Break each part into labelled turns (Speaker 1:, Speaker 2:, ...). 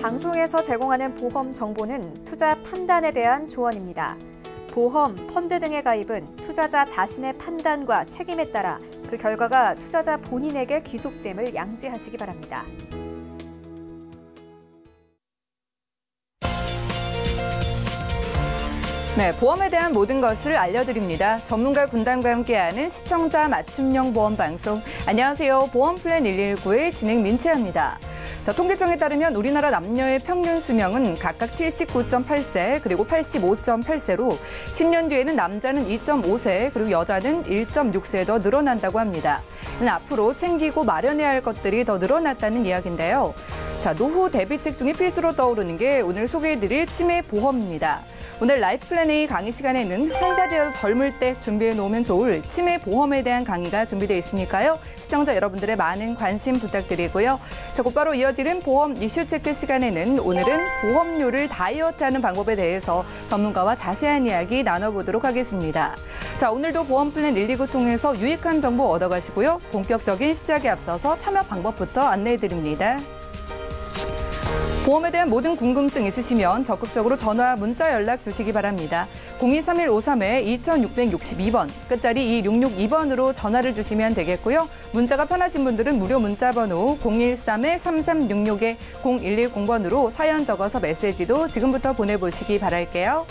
Speaker 1: 방송에서 제공하는 보험 정보는 투자 판단에 대한 조언입니다. 보험, 펀드 등의 가입은 투자자 자신의 판단과 책임에 따라 그 결과가 투자자 본인에게 귀속됨을 양지하시기 바랍니다.
Speaker 2: 네, 보험에 대한 모든 것을 알려드립니다. 전문가 군단과 함께하는 시청자 맞춤형 보험 방송. 안녕하세요. 보험 플랜 119의 진행 민채합니다. 자, 통계청에 따르면 우리나라 남녀의 평균 수명은 각각 79.8세 그리고 85.8세로 10년 뒤에는 남자는 2.5세 그리고 여자는 1.6세 더 늘어난다고 합니다. 앞으로 챙기고 마련해야 할 것들이 더 늘어났다는 이야기인데요. 자, 노후 대비책 중에 필수로 떠오르는 게 오늘 소개해드릴 치매 보험입니다. 오늘 라이프 플랜 A 강의 시간에는 한 달이라도 덜물 때 준비해 놓으면 좋을 치매 보험에 대한 강의가 준비되어 있으니까요. 시청자 여러분들의 많은 관심 부탁드리고요. 자, 곧바로 이어지는 보험 이슈 체크 시간에는 오늘은 보험료를 다이어트하는 방법에 대해서 전문가와 자세한 이야기 나눠보도록 하겠습니다. 자, 오늘도 보험 플랜 119 통해서 유익한 정보 얻어가시고요. 본격적인 시작에 앞서서 참여 방법부터 안내해드립니다. 보험에 대한 모든 궁금증 있으시면 적극적으로 전화, 문자 연락 주시기 바랍니다. 023153-2662번, 끝자리 2662번으로 전화를 주시면 되겠고요. 문자가 편하신 분들은 무료 문자 번호 013-3366-0110번으로 사연 적어서 메시지도 지금부터 보내보시기 바랄게요.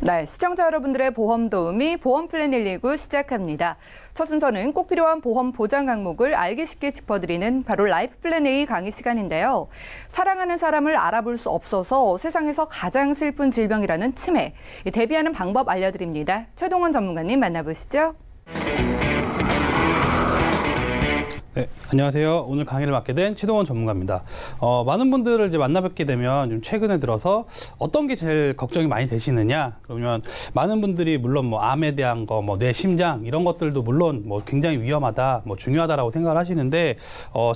Speaker 2: 네, 시청자 여러분들의 보험 도우미 보험 플랜 119 시작합니다. 첫 순서는 꼭 필요한 보험 보장 항목을 알기 쉽게 짚어드리는 바로 라이프 플랜 A 강의 시간인데요. 사랑하는 사람을 알아볼 수 없어서 세상에서 가장 슬픈 질병이라는 치매. 대비하는 방법 알려드립니다. 최동원 전문가님 만나보시죠.
Speaker 3: 네, 안녕하세요. 오늘 강의를 맡게 된 최동원 전문가입니다. 많은 분들을 이제 만나 뵙게 되면 좀 최근에 들어서 어떤 게 제일 걱정이 많이 되시느냐? 그러면 많은 분들이 물론 뭐 암에 대한 거, 뭐 뇌, 심장 이런 것들도 물론 뭐 굉장히 위험하다, 뭐 중요하다라고 생각을 하시는데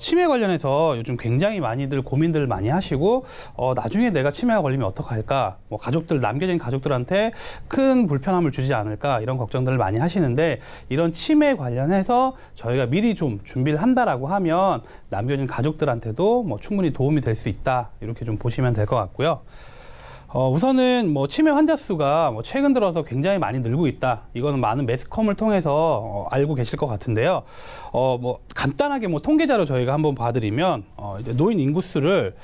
Speaker 3: 치매 관련해서 요즘 굉장히 많이들 고민들을 많이 하시고 나중에 내가 치매가 걸리면 어떡할까? 뭐 가족들 남겨진 가족들한테 큰 불편함을 주지 않을까? 이런 걱정들을 많이 하시는데 이런 치매 관련해서 저희가 미리 좀 준비를 한다라고 하면 남겨진 가족들한테도 뭐 충분히 도움이 될 수 있다 이렇게 좀 보시면 될 것 같고요. 우선은 뭐 치매 환자 수가 뭐 최근 들어서 굉장히 많이 늘고 있다. 이거는 많은 매스컴을 통해서 알고 계실 것 같은데요. 뭐 간단하게 뭐 통계자료 저희가 한번 봐드리면 이제 노인 인구수를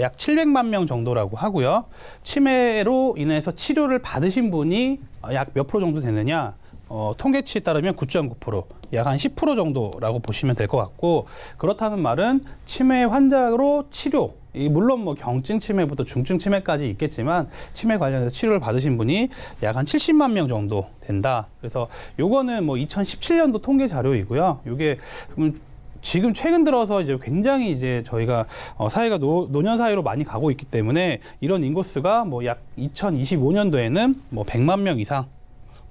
Speaker 3: 약 700만 명 정도라고 하고요. 치매로 인해서 치료를 받으신 분이 약 몇 프로 정도 되느냐? 통계치에 따르면 9.9%, 약 한 10% 정도라고 보시면 될 것 같고, 그렇다는 말은 치매 환자로 치료, 물론 뭐 경증 치매부터 중증 치매까지 있겠지만 치매 관련해서 치료를 받으신 분이 약 한 70만 명 정도 된다. 그래서 요거는 뭐 2017년도 통계 자료이고요. 요게 지금 최근 들어서 이제 굉장히 이제 저희가 사회가 노년 사회로 많이 가고 있기 때문에 이런 인구수가 뭐 약 2025년도에는 뭐 100만 명 이상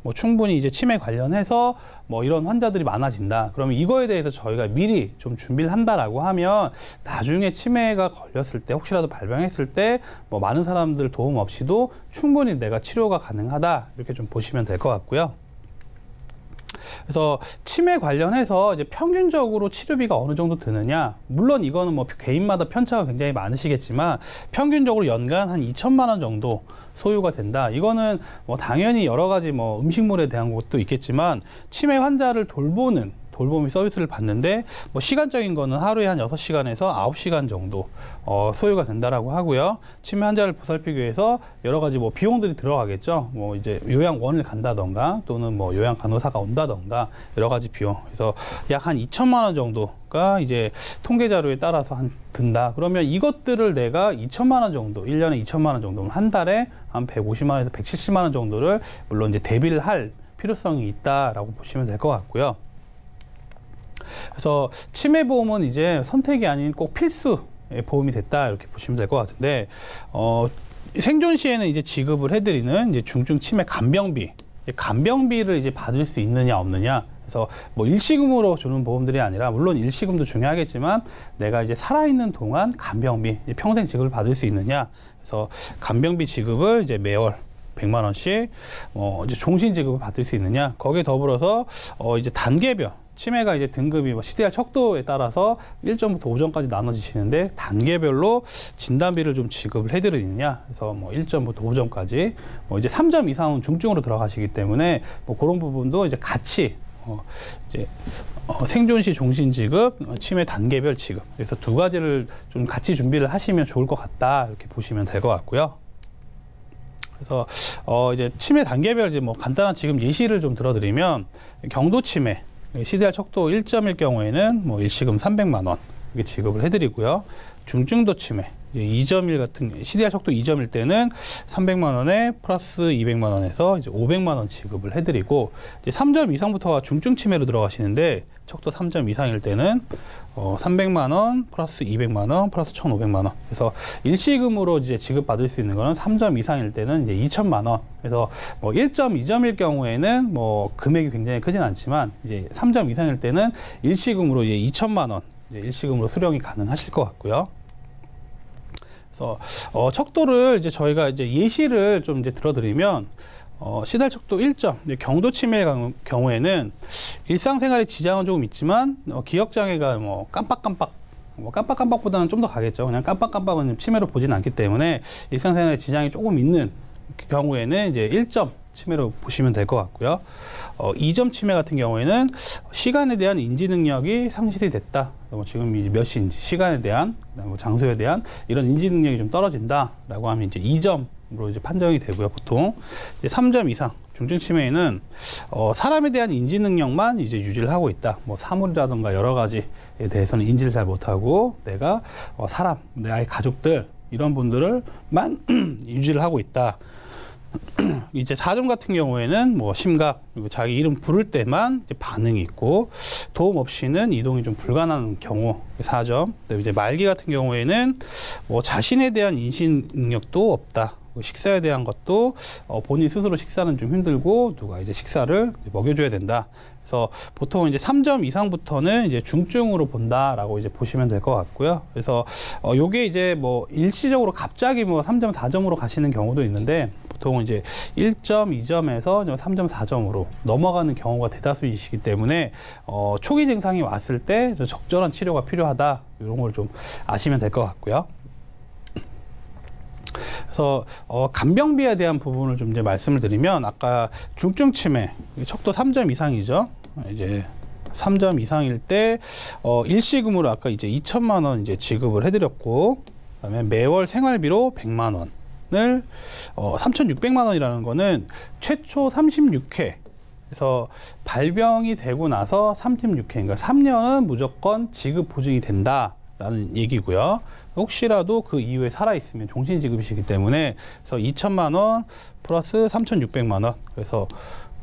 Speaker 3: 뭐 충분히 이제 치매 관련해서 뭐 이런 환자들이 많아진다. 그러면 이거에 대해서 저희가 미리 좀 준비를 한다라고 하면 나중에 치매가 걸렸을 때 혹시라도 발병했을 때 뭐 많은 사람들 도움 없이도 충분히 내가 치료가 가능하다. 이렇게 좀 보시면 될 것 같고요. 그래서 치매 관련해서 이제 평균적으로 치료비가 어느 정도 드느냐, 물론 이거는 뭐 개인마다 편차가 굉장히 많으시겠지만 평균적으로 연간 한 2천만 원 정도 소요가 된다. 이거는 뭐 당연히 여러 가지 뭐 음식물에 대한 것도 있겠지만 치매 환자를 돌보는 돌보미 서비스를 받는데 뭐 시간적인 거는 하루에 한 6시간에서 9시간 정도 소요가 된다라고 하고요. 치매 환자를 보살피기 위해서 여러 가지 뭐 비용들이 들어가겠죠. 뭐 이제 요양원을 간다던가 또는 뭐 요양 간호사가 온다던가 여러 가지 비용. 그래서 약 한 2천만 원 정도가 이제 통계 자료에 따라서 든다. 그러면 이것들을 내가 2천만 원 정도, 1년에 2천만 원 정도면 한 달에 한 150만 원에서 170만 원 정도를 물론 이제 대비를 할 필요성이 있다라고 보시면 될 것 같고요. 그래서 치매보험은 이제 선택이 아닌 꼭 필수 보험이 됐다 이렇게 보시면 될 것 같은데 생존 시에는 이제 지급을 해드리는 이제 중증 치매 간병비 간병비를 이제 받을 수 있느냐 없느냐. 그래서 뭐 일시금으로 주는 보험들이 아니라 물론 일시금도 중요하겠지만 내가 이제 살아있는 동안 간병비 평생 지급을 받을 수 있느냐. 그래서 간병비 지급을 이제 매월 100만 원씩 이제 종신 지급을 받을 수 있느냐. 거기에 더불어서 이제 단계별 치매가 이제 등급이 뭐 CDR 척도에 따라서 1점부터 5점까지 나눠지시는데 단계별로 진단비를 좀 지급을 해드리느냐. 그래서 뭐 1점부터 5점까지 이제 3점 이상은 중증으로 들어가시기 때문에 뭐 그런 부분도 이제 같이 이제 생존 시 종신 지급, 치매 단계별 지급. 그래서 두 가지를 좀 같이 준비를 하시면 좋을 것 같다. 이렇게 보시면 될 것 같고요. 그래서 이제 치매 단계별 이제 뭐 간단한 지금 예시를 좀 들어드리면 경도 치매 CDR 척도 1점일 경우에는 뭐 일시금 300만 원 이렇게 지급을 해드리고요. 중증도 치매 2점일 같은 CDR 척도 2점일 때는 300만 원에 플러스 200만 원에서 이제 500만 원 지급을 해드리고 이제 3점 이상부터가 중증 치매로 들어가시는데 척도 3점 이상일 때는 300만 원 플러스 200만 원 플러스 1,500만 원. 그래서 일시금으로 이제 지급받을 수 있는 거는 3점 이상일 때는 이제 2천만 원. 그래서 뭐 1점, 2점일 경우에는 뭐 금액이 굉장히 크진 않지만 이제 3점 이상일 때는 일시금으로 이제 2천만 원 이제 일시금으로 수령이 가능하실 것 같고요. 그래서 척도를 이제 저희가 이제 예시를 좀 이제 들어드리면 CDR 척도 1점 경도 치매의 경우에는 일상생활에 지장은 조금 있지만 기억장애가 뭐 깜빡깜빡보다는 좀 더 가겠죠. 그냥 깜빡깜빡은 치매로 보지는 않기 때문에 일상생활에 지장이 조금 있는 경우에는 이제 1점 치매로 보시면 될 것 같고요. 2점 치매 같은 경우에는 시간에 대한 인지 능력이 상실이 됐다. 지금 이제 몇 시인지 시간에 대한 장소에 대한 이런 인지 능력이 좀 떨어진다라고 하면 이제 2점으로 이제 판정이 되고요. 보통 이제 3점 이상 중증 치매에는 사람에 대한 인지 능력만 이제 유지를 하고 있다. 뭐 사물이라든가 여러 가지에 대해서는 인지를 잘 못하고 내가 사람, 내 아이 가족들 이런 분들을만 유지를 하고 있다. 이제 4점 같은 경우에는 뭐 심각, 그리고 자기 이름 부를 때만 이제 반응이 있고 도움 없이는 이동이 좀 불가능한 경우 4점. 이제 말기 같은 경우에는 뭐 자신에 대한 인식 능력도 없다. 식사에 대한 것도 본인 스스로 식사는 좀 힘들고 누가 이제 식사를 먹여줘야 된다. 그래서 보통 이제 3점 이상부터는 이제 중증으로 본다라고 이제 보시면 될 것 같고요. 그래서 요게 이제 뭐 일시적으로 갑자기 뭐 3점, 4점으로 가시는 경우도 있는데 보통 이제 1점, 2점에서 3점, 4점으로 넘어가는 경우가 대다수이시기 때문에 초기 증상이 왔을 때 적절한 치료가 필요하다. 이런 걸 좀 아시면 될 것 같고요. 그래서 간병비에 대한 부분을 좀 이제 말씀을 드리면 아까 중증 치매 척도 3점 이상이죠. 이제 3점 이상일 때 일시금으로 아까 이제 2천만 원 이제 지급을 해드렸고 그다음에 매월 생활비로 100만 원을 3,600만 원이라는 거는 최초 36회 그래서 발병이 되고 나서 36회 그러니까 3년은 무조건 지급 보증이 된다라는 얘기고요. 혹시라도 그 이후에 살아있으면 종신 지급이시기 때문에 그래서 2천만 원 플러스 3,600만 원 그래서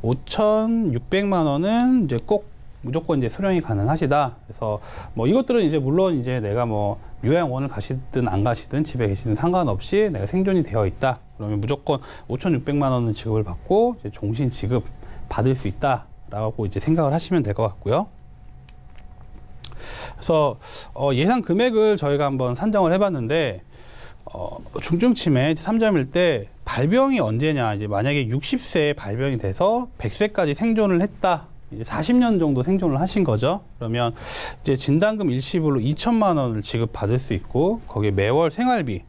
Speaker 3: 5,600만 원은 이제 꼭 무조건 이제 수령이 가능하시다. 그래서 뭐 이것들은 이제 물론 이제 내가 뭐 요양원을 가시든 안 가시든 집에 계시든 상관없이 내가 생존이 되어 있다. 그러면 무조건 5,600만 원은 지급을 받고 이제 종신 지급 받을 수 있다라고 이제 생각을 하시면 될 것 같고요. 그래서 예상 금액을 저희가 한번 산정을 해봤는데 중증 치매 3점일 때 발병이 언제냐 이제 만약에 60세에 발병이 돼서 100세까지 생존을 했다. 이제 40년 정도 생존을 하신 거죠. 그러면 이제 진단금 일시불로 2천만 원을 지급받을 수 있고 거기에 매월 생활비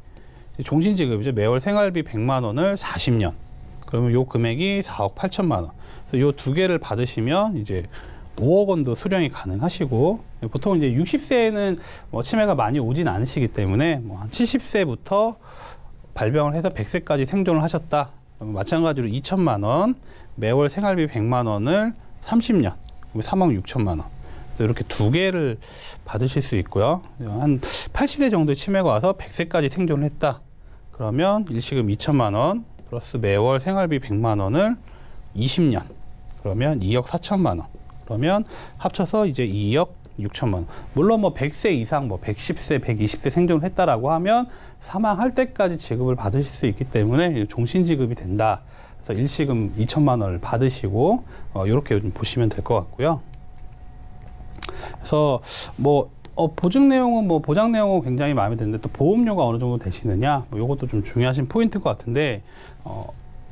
Speaker 3: 종신 지급이죠. 매월 생활비 100만 원을 40년. 그러면 요 금액이 4억 8천만 원. 그래서 요 두 개를 받으시면 이제 5억 원도 수령이 가능하시고 보통 이제 60세에는 뭐 치매가 많이 오진 않으시기 때문에 뭐 한 70세부터 발병을 해서 100세까지 생존을 하셨다. 그러면 마찬가지로 2천만 원, 매월 생활비 100만 원을 30년, 3억 6천만 원. 그래서 이렇게 두 개를 받으실 수 있고요. 한 80세 정도의 치매가 와서 100세까지 생존을 했다. 그러면 일시금 2천만 원 플러스 매월 생활비 100만 원을 20년. 그러면 2억 4천만 원. 그러면 합쳐서 이제 2억 6천만 원. 물론 뭐 100세 이상, 뭐 110세, 120세 생존을 했다라고 하면 사망할 때까지 지급을 받으실 수 있기 때문에 종신 지급이 된다. 그래서 일시금 2천만 원을 받으시고 이렇게 좀 보시면 될 것 같고요. 그래서 뭐 보증 내용은 뭐 보장 내용은 굉장히 마음에 드는데 또 보험료가 어느 정도 되시느냐, 뭐 이것도 좀 중요하신 포인트일 것 같은데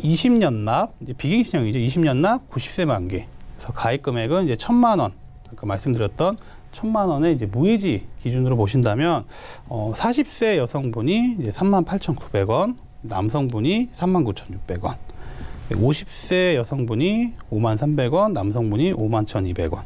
Speaker 3: 20년 납, 이제 비갱신형이죠. 20년 납 90세 만기. 그래서 가입 금액은 이제 1,000만 원. 아까 말씀드렸던 1,000만 원의 이제 무해지 기준으로 보신다면 40세 여성분이 이제 38,900원, 남성분이 39,600원. 50세 여성분이 53,300원, 남성분이 51,200원.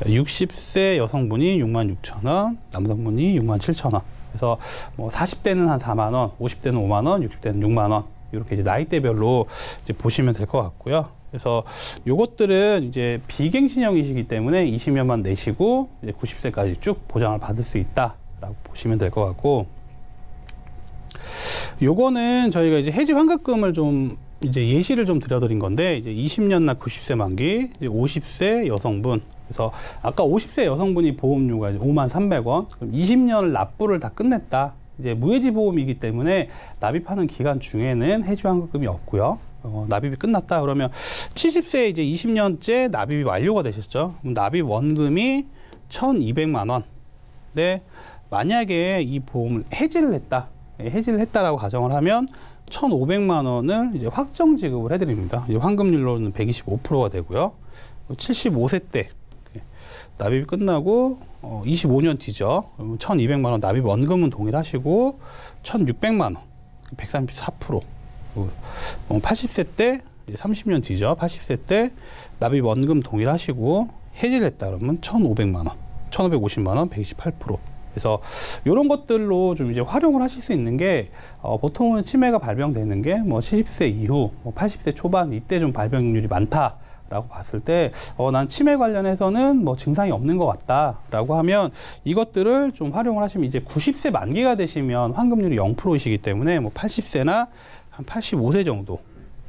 Speaker 3: 60세 여성분이 66,000원, 남성분이 67,000원. 그래서 뭐 40대는 한 4만 원, 50대는 5만 원, 60대는 6만 원. 이렇게 이제 나이대별로 이제 보시면 될 것 같고요. 그래서 요것들은 이제 비갱신형이시기 때문에 20년만 내시고 이제 90세까지 쭉 보장을 받을 수 있다라고 보시면 될 것 같고, 요거는 저희가 이제 해지 환급금을 좀 이제 예시를 좀 드려드린 건데, 이제 20년 납 90세 만기, 이제 50세 여성분. 그래서 아까 50세 여성분이 보험료가 이제 53,300원, 그럼 20년을 납부를 다 끝냈다. 이제 무해지 보험이기 때문에 납입하는 기간 중에는 해지 환급금이 없고요. 납입이 끝났다 그러면 70세 이제 20년째 납입이 완료가 되셨죠. 그럼 납입 원금이 1,200만 원. 근데 만약에 이 보험을 해지를 했다라고 가정을 하면 1,500만 원을 이제 확정 지급을 해드립니다. 이제 환급률로는 125%가 되고요. 75세 때 납입이 끝나고 25년 뒤죠. 1,200만 원 납입 원금은 동일하시고 1,600만 원, 134%. 80세 때 30년 뒤죠. 80세 때 납입 원금 동일하시고 해지를 했다 그러면 1,500만 원, 1,550만 원, 128%. 그래서 이런 것들로 좀 이제 활용을 하실 수 있는 게 보통은 치매가 발병되는 게 뭐 70세 이후, 뭐 80세 초반 이때 좀 발병률이 많다라고 봤을 때 난 치매 관련해서는 뭐 증상이 없는 것 같다라고 하면 이것들을 좀 활용을 하시면 이제 90세 만기가 되시면 환급률이 0%이시기 때문에 뭐 80세나 한 85세 정도,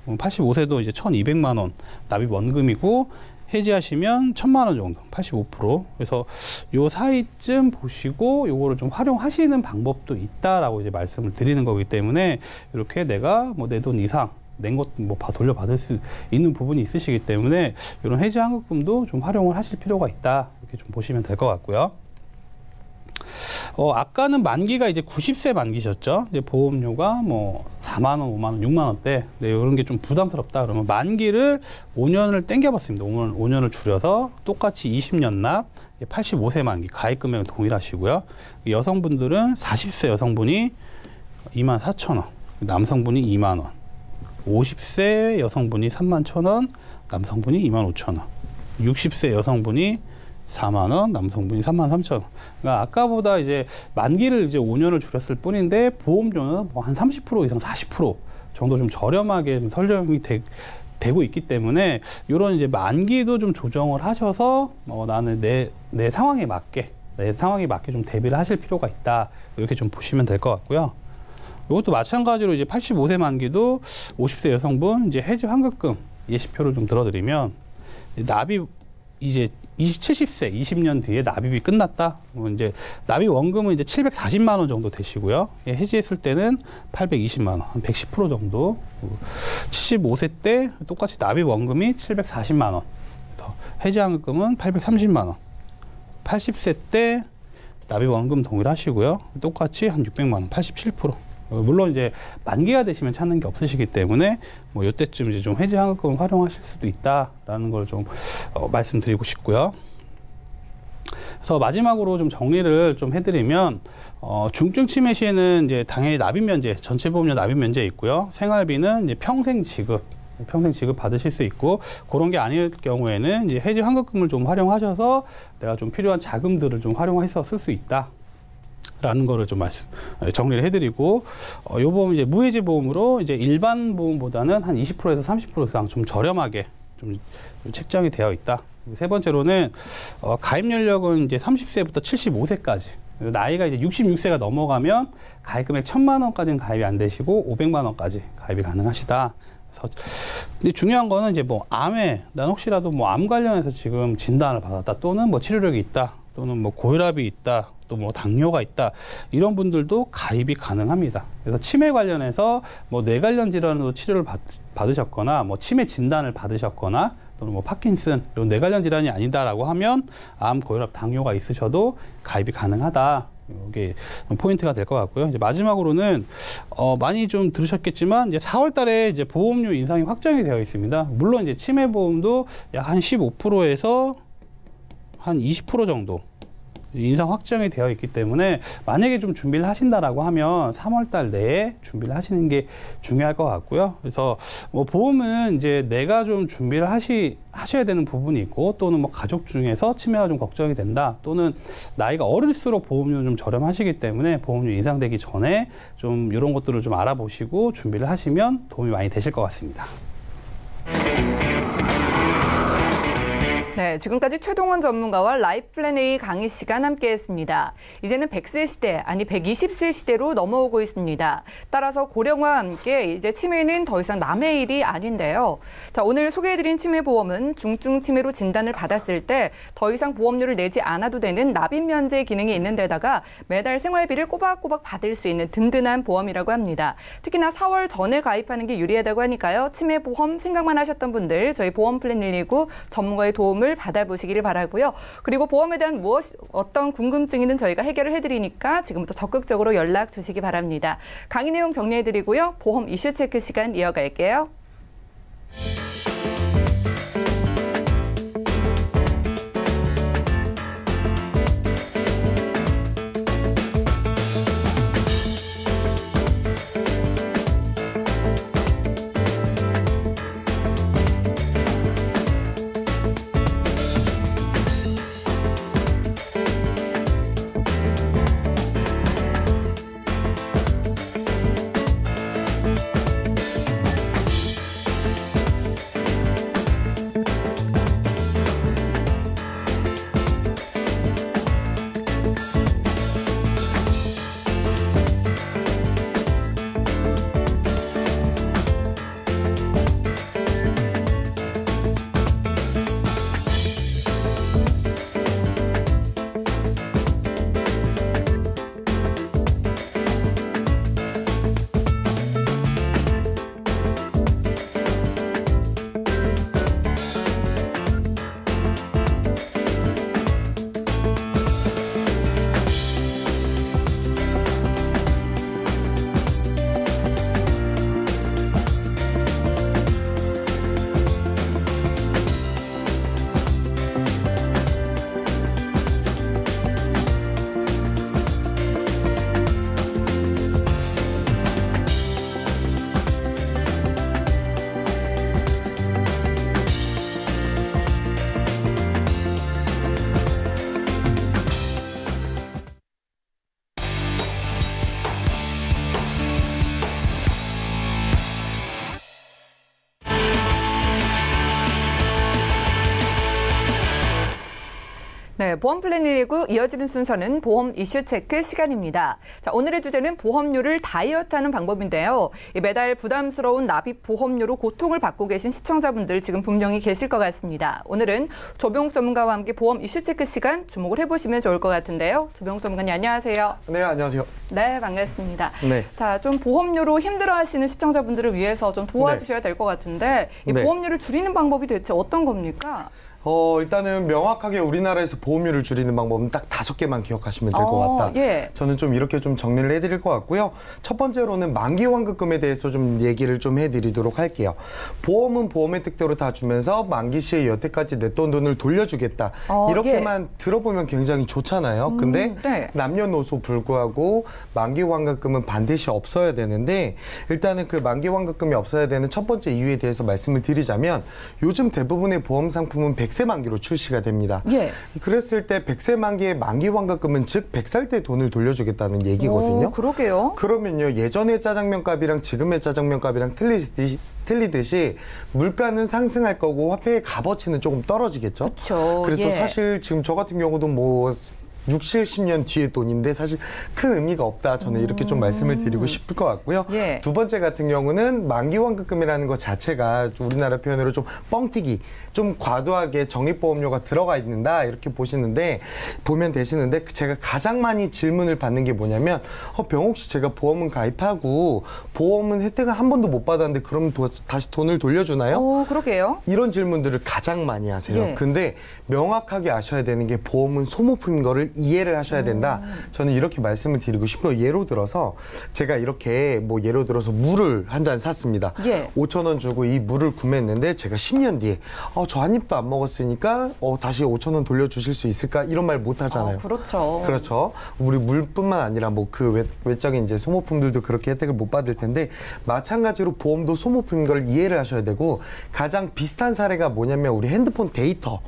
Speaker 3: 85세도 이제 1,200만 원 납입 원금이고 해지하시면 1,000만 원 정도, 85%. 그래서 요 사이쯤 보시고 요거를 좀 활용하시는 방법도 있다라고 이제 말씀을 드리는 거기 때문에 이렇게 내가 뭐 내 돈 이상 낸 것 뭐 돌려받을 수 있는 부분이 있으시기 때문에 이런 해지 환급금도 좀 활용을 하실 필요가 있다. 이렇게 좀 보시면 될 것 같고요. 아까는 만기가 이제 90세 만기셨죠. 이제 보험료가 뭐 4만 원, 5만 원, 6만 원대. 네, 이런 게 좀 부담스럽다. 그러면 만기를 5년을 땡겨봤습니다. 5년을 줄여서 똑같이 20년 납 85세 만기 가입 금액은 동일하시고요. 여성분들은 40세 여성분이 24,000원, 남성분이 2만 원. 50세 여성분이 31,000원, 남성분이 25,000원. 60세 여성분이 4만 원, 남성분이 33,000원. 그러니까 아까보다 이제 만기를 이제 5년을 줄였을 뿐인데 보험료는 뭐 한 30% 이상 40% 정도 좀 저렴하게 좀 설정이 되고 있기 때문에 이런 이제 만기도 좀 조정을 하셔서 나는 내 상황에 맞게 좀 대비를 하실 필요가 있다. 이렇게 좀 보시면 될 것 같고요. 이것도 마찬가지로 이제 85세 만기도 50세 여성분 이제 해지 환급금 예시표를 좀 들어드리면 납입 이제 70세 20년 뒤에 납입이 끝났다. 이제 납입 원금은 이제 740만 원 정도 되시고요. 해지했을 때는 820만 원, 한 110% 정도. 75세 때 똑같이 납입 원금이 740만 원. 해지 환급금은 830만 원. 80세 때 납입 원금 동일하시고요. 똑같이 한 600만 원, 87%. 물론 이제 만기가 되시면 찾는 게 없으시기 때문에 뭐 이때쯤 이제 좀 해지 환급금을 활용하실 수도 있다라는 걸 좀 말씀드리고 싶고요. 그래서 마지막으로 좀 정리를 좀 해드리면 중증 치매 시에는 이제 당연히 납입 면제, 전체 보험료 납입 면제 있고요. 생활비는 이제 평생 지급 받으실 수 있고, 그런 게 아닐 경우에는 이제 해지 환급금을 좀 활용하셔서 내가 좀 필요한 자금들을 좀 활용해서 쓸 수 있다. 라는 거를 좀 정리를 해드리고, 요 보험 이제 무해지 보험으로 이제 일반 보험보다는 한 20%에서 30% 이상 좀 저렴하게 좀 책정이 되어 있다. 세 번째로는 가입 연령은 이제 30세부터 75세까지. 나이가 이제 66세가 넘어가면 가입 금액 1,000만 원까지는 가입이 안 되시고 500만 원까지 가입이 가능하시다. 근데 중요한 거는 이제 뭐 난 혹시라도 뭐 암 관련해서 지금 진단을 받았다, 또는 뭐 치료력이 있다, 또는 뭐 고혈압이 있다, 또 뭐 당뇨가 있다 이런 분들도 가입이 가능합니다. 그래서 치매 관련해서 뭐 뇌 관련 질환으로 치료를 받으셨거나 뭐 치매 진단을 받으셨거나 또는 뭐 파킨슨 이런 뇌 관련 질환이 아니다라고 하면 암, 고혈압, 당뇨가 있으셔도 가입이 가능하다. 이게 포인트가 될 것 같고요. 이제 마지막으로는 많이 좀 들으셨겠지만 이제 4월달에 이제 보험료 인상이 확정이 되어 있습니다. 물론 이제 치매 보험도 약 한 15%에서 한 20% 정도 인상 확정이 되어 있기 때문에 만약에 좀 준비를 하신다라고 하면 3월달 내에 준비를 하시는 게 중요할 것 같고요. 그래서 뭐 보험은 이제 내가 좀 준비를 하셔야 되는 부분이 있고 또는 뭐 가족 중에서 치매가 좀 걱정이 된다 또는 나이가 어릴수록 보험료 좀 저렴하시기 때문에 보험료 인상되기 전에 좀 이런 것들을 좀 알아보시고 준비를 하시면 도움이 많이 되실 것 같습니다.
Speaker 2: 네, 지금까지 최동원 전문가와 라이프플랜 A 강의 시간 함께했습니다. 이제는 100세 시대, 아니 120세 시대로 넘어오고 있습니다. 따라서 고령화와 함께 이제 치매는 더 이상 남의 일이 아닌데요. 자, 오늘 소개해드린 치매보험은 중증 치매로 진단을 받았을 때 더 이상 보험료를 내지 않아도 되는 납입 면제 기능이 있는 데다가 매달 생활비를 꼬박꼬박 받을 수 있는 든든한 보험이라고 합니다. 특히나 4월 전에 가입하는 게 유리하다고 하니까요. 치매보험 생각만 하셨던 분들 저희 보험플랜 119 전문가의 도움을 받아보시기를 바라고요. 그리고 보험에 대한 어떤 궁금증이든 저희가 해결을 해드리니까 지금부터 적극적으로 연락 주시기 바랍니다. 강의 내용 정리해드리고요. 보험 이슈 체크 시간 이어갈게요. 네, 보험플랜 119 이어지는 순서는 보험 이슈 체크 시간입니다. 자, 오늘의 주제는 보험료를 다이어트하는 방법인데요. 매달 부담스러운 납입 보험료로 고통을 받고 계신 시청자분들 지금 분명히 계실 것 같습니다. 오늘은 조병욱 전문가와 함께 보험 이슈 체크 시간 주목을 해보시면 좋을 것 같은데요. 조병욱 전문가님 안녕하세요.
Speaker 4: 네, 안녕하세요.
Speaker 2: 네, 반갑습니다.
Speaker 4: 네.
Speaker 2: 자, 좀 보험료로 힘들어하시는 시청자분들을 위해서 좀 도와주셔야 될 것 같은데 이
Speaker 4: 네.
Speaker 2: 보험료를 줄이는 방법이 대체 어떤 겁니까?
Speaker 4: 일단은 명확하게 우리나라에서 보험료를 줄이는 방법은 딱 5개만 기억하시면 될 것 같다.
Speaker 2: 예.
Speaker 4: 저는 좀 이렇게 좀 정리를 해드릴 것 같고요. 첫 번째로는 만기 환급금에 대해서 좀 얘기를 좀 해드리도록 할게요. 보험은 보험의 특대로 다 주면서 만기 시에 여태까지 냈던 돈을 돌려주겠다. 이렇게만 들어보면 굉장히 좋잖아요. 근데
Speaker 2: 네.
Speaker 4: 남녀노소 불구하고 만기 환급금은 반드시 없어야 되는데 일단은 그 만기 환급금이 없어야 되는 첫 번째 이유에 대해서 말씀을 드리자면 요즘 대부분의 보험 상품은 100세 만기로 출시가 됩니다.
Speaker 2: 예.
Speaker 4: 그랬을 때 100세 만기의 만기 환급금은 즉 100살 때 돈을 돌려주겠다는 얘기거든요.
Speaker 2: 그러게요.
Speaker 4: 그러면요. 예전의 짜장면 값이랑 지금의 짜장면 값이랑 틀리듯이 물가는 상승할 거고 화폐의 값어치는 조금 떨어지겠죠.
Speaker 2: 그렇죠.
Speaker 4: 그래서
Speaker 2: 예.
Speaker 4: 사실 지금 저 같은 경우도 뭐 6, 70년 뒤의 돈인데 사실 큰 의미가 없다. 저는 이렇게 좀 말씀을 드리고 싶을 것 같고요.
Speaker 2: 예.
Speaker 4: 두 번째 같은 경우는 만기 환급금이라는 것 자체가 우리나라 표현으로 좀 뻥튀기, 좀 과도하게 적립보험료가 들어가 있는다 이렇게 보면 되시는데 제가 가장 많이 질문을 받는 게 뭐냐면 병옥 씨 제가 보험은 가입하고 보험은 혜택을 한 번도 못 받았는데 그럼 다시 돈을 돌려주나요?
Speaker 2: 그러게요.
Speaker 4: 이런 질문들을 가장 많이 하세요.
Speaker 2: 예.
Speaker 4: 근데 명확하게 아셔야 되는 게 보험은 소모품인 거를 이해를 하셔야 된다. 저는 이렇게 말씀을 드리고 싶어요. 예로 들어서 제가 이렇게 예로 들어서 물을 한 잔 샀습니다.
Speaker 2: 예.
Speaker 4: 5,000원 주고 이 물을 구매했는데 제가 10년 뒤에 저 한 입도 안 먹었으니까 다시 5,000원 돌려주실 수 있을까? 이런 말 못 하잖아요.
Speaker 2: 그렇죠.
Speaker 4: 그렇죠. 우리 물뿐만 아니라 그 외적인 이제 소모품들도 그렇게 혜택을 못 받을 텐데 마찬가지로 보험도 소모품인 걸 이해를 하셔야 되고 가장 비슷한 사례가 뭐냐면 우리 핸드폰 데이터.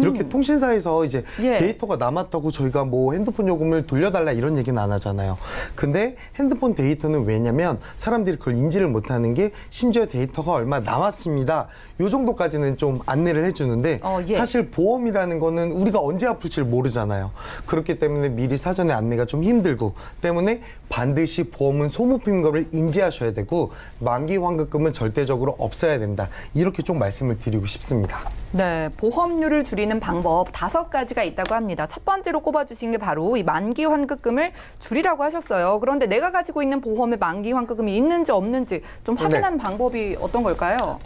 Speaker 4: 이렇게 통신사에서 이제
Speaker 2: 예.
Speaker 4: 데이터가 남았다고 저희가 핸드폰 요금을 돌려달라 이런 얘기는 안 하잖아요. 근데 핸드폰 데이터는 왜냐면 사람들이 그걸 인지를 못하는 게 심지어 데이터가 얼마 남았습니다. 요 정도까지는 좀 안내를 해주는데
Speaker 2: 예.
Speaker 4: 사실 보험이라는 거는 우리가 언제 아플지를 모르잖아요. 그렇기 때문에 미리 사전에 안내가 좀 힘들고 때문에 반드시 보험은 소모품인 거를 인지하셔야 되고 만기 환급금은 절대적으로 없어야 된다. 이렇게 좀 말씀을 드리고 싶습니다.
Speaker 2: 네, 보험료를 줄이는 방법 5가지가 있다고 합니다. 첫 번째로 꼽아주신 게 바로 이 만기 환급금을 줄이라고 하셨어요. 그런데 내가 가지고 있는 보험에 만기 환급금이 있는지 없는지 좀 확인하는 방법이 어떤 걸까요?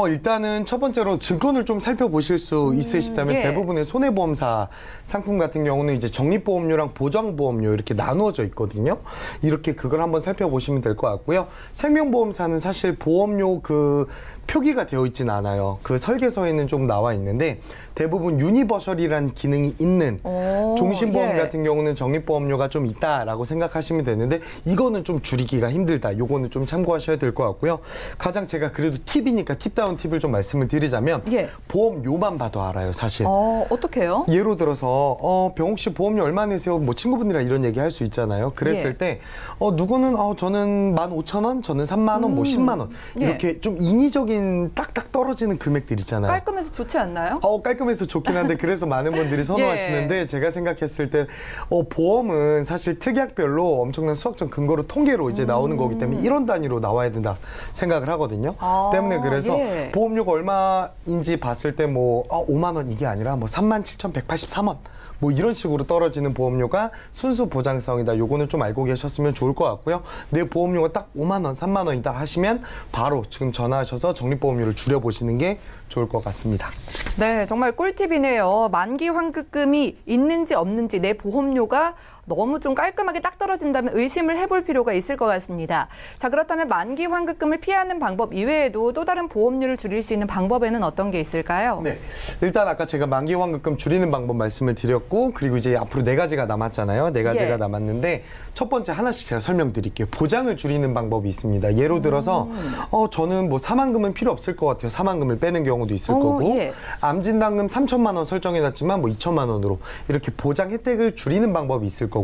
Speaker 4: 일단은 첫 번째로 증권을 좀 살펴보실 수 있으시다면
Speaker 2: 예.
Speaker 4: 대부분의 손해보험사 상품 같은 경우는 이제 적립보험료랑 보장보험료 이렇게 나누어져 있거든요. 이렇게 그걸 한번 살펴보시면 될 것 같고요. 생명보험사는 사실 보험료 표기가 되어 있진 않아요. 그 설계서에는 좀 나와 있는데 대부분 유니버셜이라는 기능이 있는 종신보험
Speaker 2: 예.
Speaker 4: 같은 경우는 적립보험료가 좀 있다라고 생각하시면 되는데 이거는 좀 줄이기가 힘들다. 요거는 좀 참고하셔야 될 것 같고요. 가장 제가 그래도 팁이니까 팁다운 팁을 좀 말씀을 드리자면
Speaker 2: 예.
Speaker 4: 보험료만 봐도 알아요, 사실.
Speaker 2: 어떻게요?
Speaker 4: 예로 들어서 병옥 씨 보험료 얼마 내세요? 친구분이랑 이런 얘기 할 수 있잖아요. 그랬을
Speaker 2: 예.
Speaker 4: 때 누구는 저는 15,000원, 저는 3만 원, 10만 원 이렇게 좀 인위적인 딱딱 떨어지는 금액들 있잖아요.
Speaker 2: 깔끔해서 좋지 않나요?
Speaker 4: 깔끔해서 좋긴 한데 그래서 많은 분들이 선호하시는데
Speaker 2: 예.
Speaker 4: 제가 생각했을 때 보험은 사실 특약별로 엄청난 수학적 근거로 통계로 이제 나오는 거기 때문에 이런 단위로 나와야 된다 생각을 하거든요. 때문에 그래서
Speaker 2: 예.
Speaker 4: 보험료가 얼마인지 봤을 때 5만 원 이게 아니라 37,183원 이런 식으로 떨어지는 보험료가 순수 보장성이다. 요거는 좀 알고 계셨으면 좋을 것 같고요. 내 보험료가 딱 5만 원, 3만 원이다 하시면 바로 지금 전화하셔서 적립보험료를 줄여보시는 게 좋을 것 같습니다.
Speaker 2: 네, 정말 꿀팁이네요. 만기 환급금이 있는지 없는지 내 보험료가 너무 좀 깔끔하게 딱 떨어진다면 의심을 해볼 필요가 있을 것 같습니다. 자, 그렇다면 만기 환급금을 피하는 방법 이외에도 또 다른 보험료를 줄일 수 있는 방법에는 어떤 게 있을까요?
Speaker 4: 네, 일단 아까 제가 만기 환급금 줄이는 방법 말씀을 드렸고 그리고 이제 앞으로 4가지가 남았잖아요. 4가지가
Speaker 2: 예.
Speaker 4: 남았는데 첫 번째 하나씩 제가 설명드릴게요. 보장을 줄이는 방법이 있습니다. 예로 들어서 저는 사망금은 필요 없을 것 같아요. 사망금을 빼는 경우도 있을 거고
Speaker 2: 예.
Speaker 4: 암진단금 3천만 원 설정해놨지만 2천만 원으로 이렇게 보장 혜택을 줄이는 방법이 있을 거고요.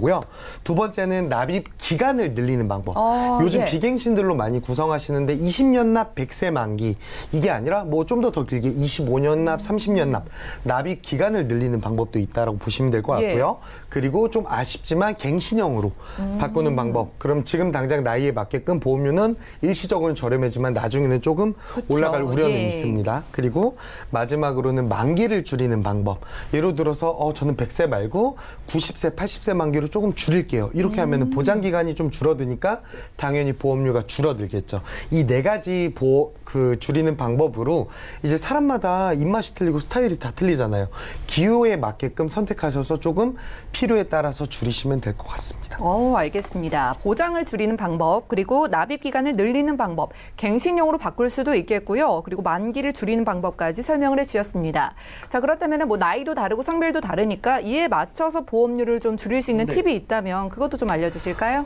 Speaker 4: 두 번째는 납입 기간을 늘리는 방법. 요즘
Speaker 2: 예.
Speaker 4: 비갱신들로 많이 구성하시는데 20년 납 100세 만기 이게 아니라 좀 더 길게 25년 납 30년 납 납입 기간을 늘리는 방법도 있다라고 보시면 될 것 같고요.
Speaker 2: 예.
Speaker 4: 그리고 좀 아쉽지만 갱신형으로 바꾸는 방법. 그럼 지금 당장 나이에 맞게끔 보험료는 일시적으로는 저렴해지만 나중에는 조금 올라갈 우려는
Speaker 2: 예.
Speaker 4: 있습니다. 그리고 마지막으로는 만기를 줄이는 방법. 예를 들어서 저는 100세 말고 90세, 80세 만기로 조금 줄일게요. 이렇게 하면 보장 기간이 좀 줄어드니까 당연히 보험료가 줄어들겠죠. 이 4가지 줄이는 방법으로 이제 사람마다 입맛이 틀리고 스타일이 다 틀리잖아요. 기호에 맞게끔 선택하셔서 조금 필요에 따라서 줄이시면 될 것 같습니다.
Speaker 2: 알겠습니다. 보장을 줄이는 방법, 그리고 납입 기간을 늘리는 방법, 갱신형으로 바꿀 수도 있겠고요. 그리고 만기를 줄이는 방법까지 설명을 해주셨습니다. 자, 그렇다면 나이도 다르고 성별도 다르니까 이에 맞춰서 보험료를 좀 줄일 수 있는 팁이 있다면 그것도 좀 알려주실까요?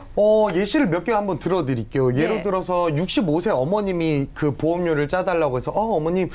Speaker 4: 예시를 몇 개 한번 들어드릴게요. 예를
Speaker 2: 예.
Speaker 4: 들어서 65세 어머님이 그 보험료를 짜달라고 해서 어머님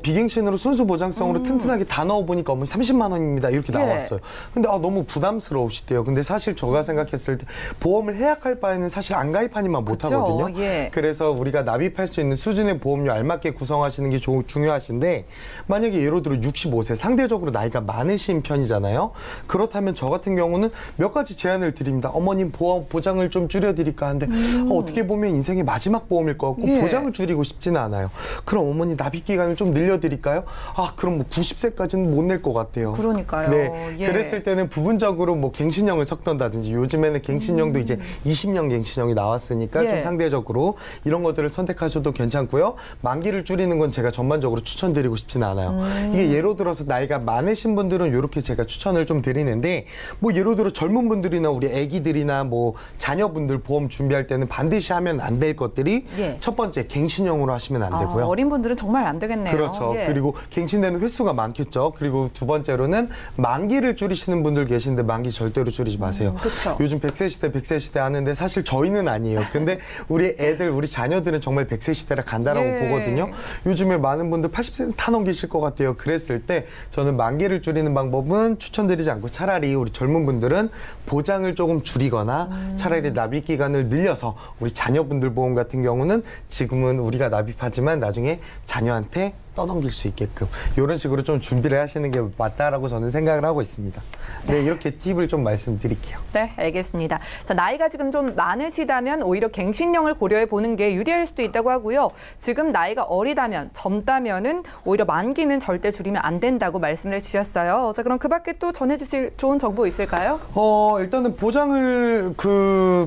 Speaker 4: 비갱신으로 순수 보장성으로 튼튼하게 다 넣어보니까 어머니 30만 원입니다. 이렇게
Speaker 2: 예.
Speaker 4: 나왔어요. 근데 너무 부담스러우시대요. 근데 사실 제가 생각했을 때 보험을 해약할 바에는 사실 안 가입하니만 못하거든요.
Speaker 2: 예.
Speaker 4: 그래서 우리가 납입할 수 있는 수준의 보험료 알맞게 구성하시는 게 중요하신데 만약에 예를 들어 65세 65세 상대적으로 나이가 많으신 편이잖아요. 그렇다면 저 같은 경우는 몇 가지 제안을 드립니다. 어머님 보장을 좀 줄여드릴까 하는데 어떻게 보면 인생의 마지막 보험일 것 같고
Speaker 2: 예.
Speaker 4: 보장을 줄이고 싶지는 않아요. 그럼 어머니 납입 기간을 좀 늘려드릴까요? 아 그럼 뭐 90세까지는 못 낼 것 같아요.
Speaker 2: 그러니까요.
Speaker 4: 네,
Speaker 2: 예.
Speaker 4: 그랬을 때는 부분적으로 뭐 갱신형을 섞던다든지 요즘에는 갱신형도 이제 20년 갱신형이 나왔으니까
Speaker 2: 예.
Speaker 4: 좀 상대적으로 이런 것들을 선택하셔도 괜찮고요. 만기를 줄이는 건 제가 전반적으로 추천드리고 싶지는 않아요. 이게 예로 들어서 나이가 많으신 분들은 이렇게 제가 추천을 좀 드리는데 뭐 예를 들어 젊은 분들이나 우리 아기들이나 뭐 자녀분들 보험 준비할 때는 반드시 하면 안 될 것들이
Speaker 2: 예.
Speaker 4: 첫 번째 갱신형으로 하시면 안 되고요.
Speaker 2: 어린 분들은 정말 안 되겠네요.
Speaker 4: 그렇죠.
Speaker 2: 예.
Speaker 4: 그리고 갱신되는 횟수가 많겠죠. 그리고 두 번째로는 만기를 줄이시는 분들 계신데 만기 절대로 줄이지 마세요.
Speaker 2: 그렇죠.
Speaker 4: 요즘 100세 시대 하는데 사실 저희는 아니에요. 근데 우리 애들, 우리 자녀들은 정말 100세 시대라 간다라고
Speaker 2: 예.
Speaker 4: 보거든요. 요즘에 많은 분들 80세는 다 넘기실 것 같아요. 그랬을 때 저는 만기를 줄이는 방법은 추천드리지 않고 차라리 우리 젊은 분들은 보장을 조금 줄이거나 차라리 납입 기간을 늘려서 우리 자녀분들 보험 같은 경우는 지금은 우리가 납입하지만 나중에 자녀한테 떠넘길 수 있게끔 이런 식으로 좀 준비를 하시는 게 맞다라고 저는 생각을 하고 있습니다. 네, 이렇게 팁을 좀 말씀드릴게요.
Speaker 2: 네, 알겠습니다. 자, 나이가 지금 좀 많으시다면 오히려 갱신형을 고려해 보는 게 유리할 수도 있다고 하고요. 지금 나이가 어리다면, 젊다면은 오히려 만기는 절대 줄이면 안 된다고 말씀을 해주셨어요. 자, 그럼 그 밖에 또 전해주실 좋은 정보 있을까요?
Speaker 4: 일단은 보장을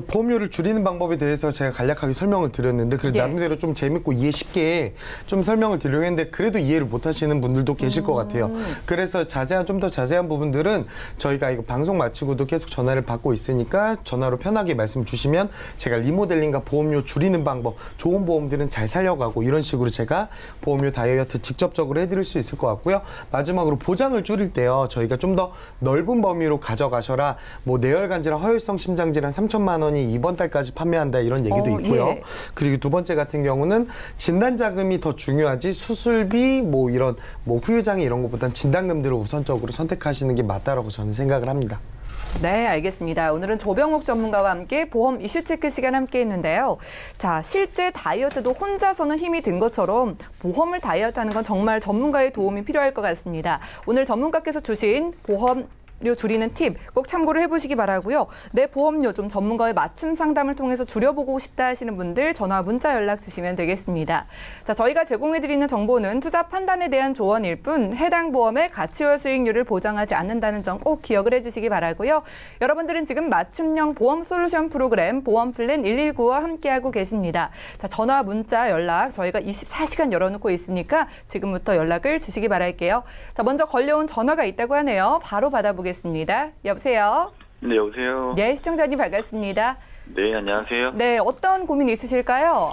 Speaker 4: 보험료를 줄이는 방법에 대해서 제가 간략하게 설명을 드렸는데 그래도
Speaker 2: 예.
Speaker 4: 나름대로 좀 재밌고 이해 쉽게 좀 설명을 드리려고 했는데 그래도 이해를 못 하시는 분들도 계실 것 같아요. 그래서 좀 더 자세한 부분들은 저희가 이거 방송 마치고도 계속 전화를 받고 있으니까 전화로 편하게 말씀 주시면 제가 리모델링과 보험료 줄이는 방법, 좋은 보험들은 잘 살려가고 이런 식으로 제가 보험료 다이어트 직접적으로 해드릴 수 있을 것 같고요. 마지막으로 보장을 줄일 때요. 저희가 좀 더 넓은 범위로 가져가셔라. 뭐 뇌혈관질환, 허혈성 심장질환 3천만 원이 이번 달까지 판매한다 이런 얘기도 있고요.
Speaker 2: 예.
Speaker 4: 그리고 두 번째 같은 경우는 진단 자금이 더 중요하지 수술비 뭐 이런 뭐 후유장애 이런 것보다는 진단금들을 우선적으로 선택하시는 게 맞다라고 저는 생각을 합니다.
Speaker 2: 네, 알겠습니다. 오늘은 조병욱 전문가와 함께 보험 이슈 체크 시간 함께 했는데요. 자, 실제 다이어트도 혼자서는 힘이 든 것처럼 보험을 다이어트하는 건 정말 전문가의 도움이 필요할 것 같습니다. 오늘 전문가께서 주신 보험료 줄이는 팁 꼭 참고를 해보시기 바라고요. 내 보험료 좀 전문가의 맞춤 상담을 통해서 줄여보고 싶다 하시는 분들 전화 문자 연락 주시면 되겠습니다. 자, 저희가 제공해드리는 정보는 투자 판단에 대한 조언일 뿐 해당 보험의 가치와 수익률을 보장하지 않는다는 점 꼭 기억을 해주시기 바라고요. 여러분들은 지금 맞춤형 보험 솔루션 프로그램 보험 플랜 119와 함께하고 계십니다. 자, 전화 문자 연락 저희가 24시간 열어놓고 있으니까 지금부터 연락을 주시기 바랄게요. 자, 먼저 걸려온 전화가 있다고 하네요. 바로 받아보겠습니다. 여보세요?
Speaker 5: 네, 여보세요?
Speaker 2: 네, 시청자님 반갑습니다.
Speaker 5: 네, 안녕하세요.
Speaker 2: 네, 어떤 고민 있으실까요?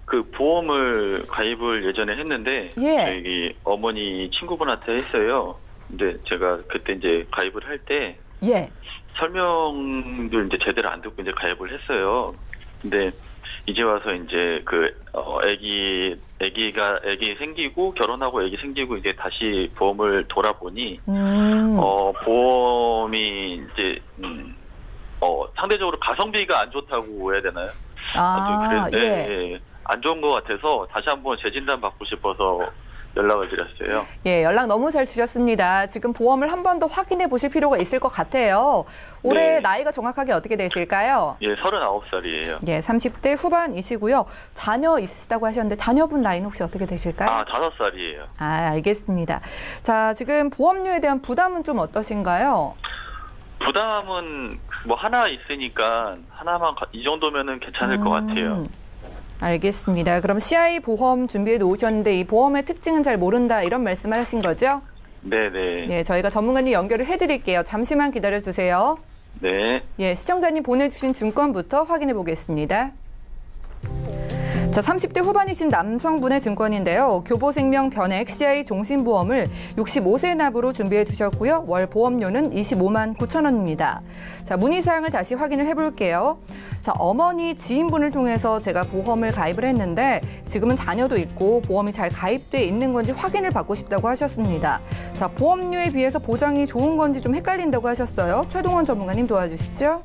Speaker 5: 그 보험을 가입을 예전에 했는데
Speaker 2: 예.
Speaker 5: 저희 어머니 친구분한테 했어요. 근데 제가 그때 이제 가입을 할 때
Speaker 2: 예.
Speaker 5: 설명도 이제 제대로 안 듣고 이제 가입을 했어요. 근데 이제 와서 이제 아기 생기고 결혼하고 아기 생기고 이제 다시 보험을 돌아보니 보험이 이제 상대적으로 가성비가 안 좋다고 해야 되나요? 예. 안 좋은 것 같아서 다시 한번 재진단 받고 싶어서 연락을 드렸어요.
Speaker 2: 예, 연락 너무 잘 주셨습니다. 지금 보험을 한 번 더 확인해 보실 필요가 있을 것 같아요. 올해
Speaker 5: 네.
Speaker 2: 나이가 정확하게 어떻게 되실까요?
Speaker 5: 예, 39살이에요.
Speaker 2: 예, 30대 후반이시고요. 자녀 있으시다고 하셨는데 자녀분 나이는 혹시 어떻게 되실까요?
Speaker 5: 5살이에요.
Speaker 2: 알겠습니다. 자, 지금 보험료에 대한 부담은 좀 어떠신가요?
Speaker 5: 부담은 뭐 하나 있으니까 하나만 이 정도면은 괜찮을 것 같아요.
Speaker 2: 알겠습니다. 그럼 CI 보험 준비해 놓으셨는데 이 보험의 특징은 잘 모른다 이런 말씀을 하신 거죠?
Speaker 5: 네네.
Speaker 2: 예, 저희가 전문가님 연결을 해드릴게요. 잠시만 기다려주세요.
Speaker 5: 네.
Speaker 2: 예, 시청자님 보내주신 증권부터 확인해 보겠습니다. 자, 30대 후반이신 남성분의 증권인데요. 교보생명 변액 CI 종신보험을 65세 납으로 준비해 두셨고요. 월 보험료는 25만 9천 원입니다. 자, 문의사항을 다시 확인을 해볼게요. 자, 어머니 지인분을 통해서 제가 보험을 가입을 했는데 지금은 자녀도 있고 보험이 잘 가입돼 있는 건지 확인을 받고 싶다고 하셨습니다. 자, 보험료에 비해서 보장이 좋은 건지 좀 헷갈린다고 하셨어요. 최동원 전문가님 도와주시죠.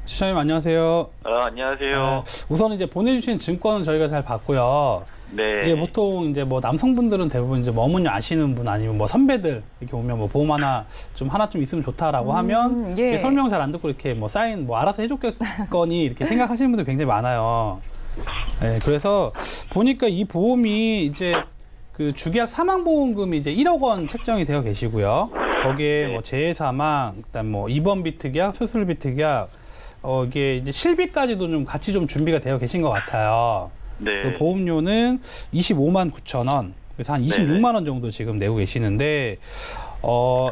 Speaker 3: 시청자님 안녕하세요.
Speaker 5: 안녕하세요.
Speaker 3: 우선 이제 보내주신 증권은 저희가 잘 봤고요.
Speaker 5: 네.
Speaker 3: 예, 보통 이제 뭐 남성분들은 대부분 이제 뭐 어머니 아시는 분 아니면 뭐 선배들 이렇게 오면 뭐 보험 하나 좀 있으면 좋다라고 하면
Speaker 2: 예.
Speaker 3: 설명 잘 안 듣고 이렇게 뭐 사인 뭐 알아서 해줬겠거니 이렇게 생각하시는 분들 굉장히 많아요. 예, 그래서 보니까 이 보험이 이제 그 주계약 사망보험금이 이제 1억 원 책정이 되어 계시고요. 거기에 뭐 재해 사망, 그다음 뭐 입원비 특약, 수술비 특약, 이게 이제 실비까지도 좀 같이 좀 준비가 되어 계신 것 같아요.
Speaker 5: 네.
Speaker 3: 그 보험료는 25만 9천 원, 그래서 한 26만 원 정도 지금 내고 계시는데,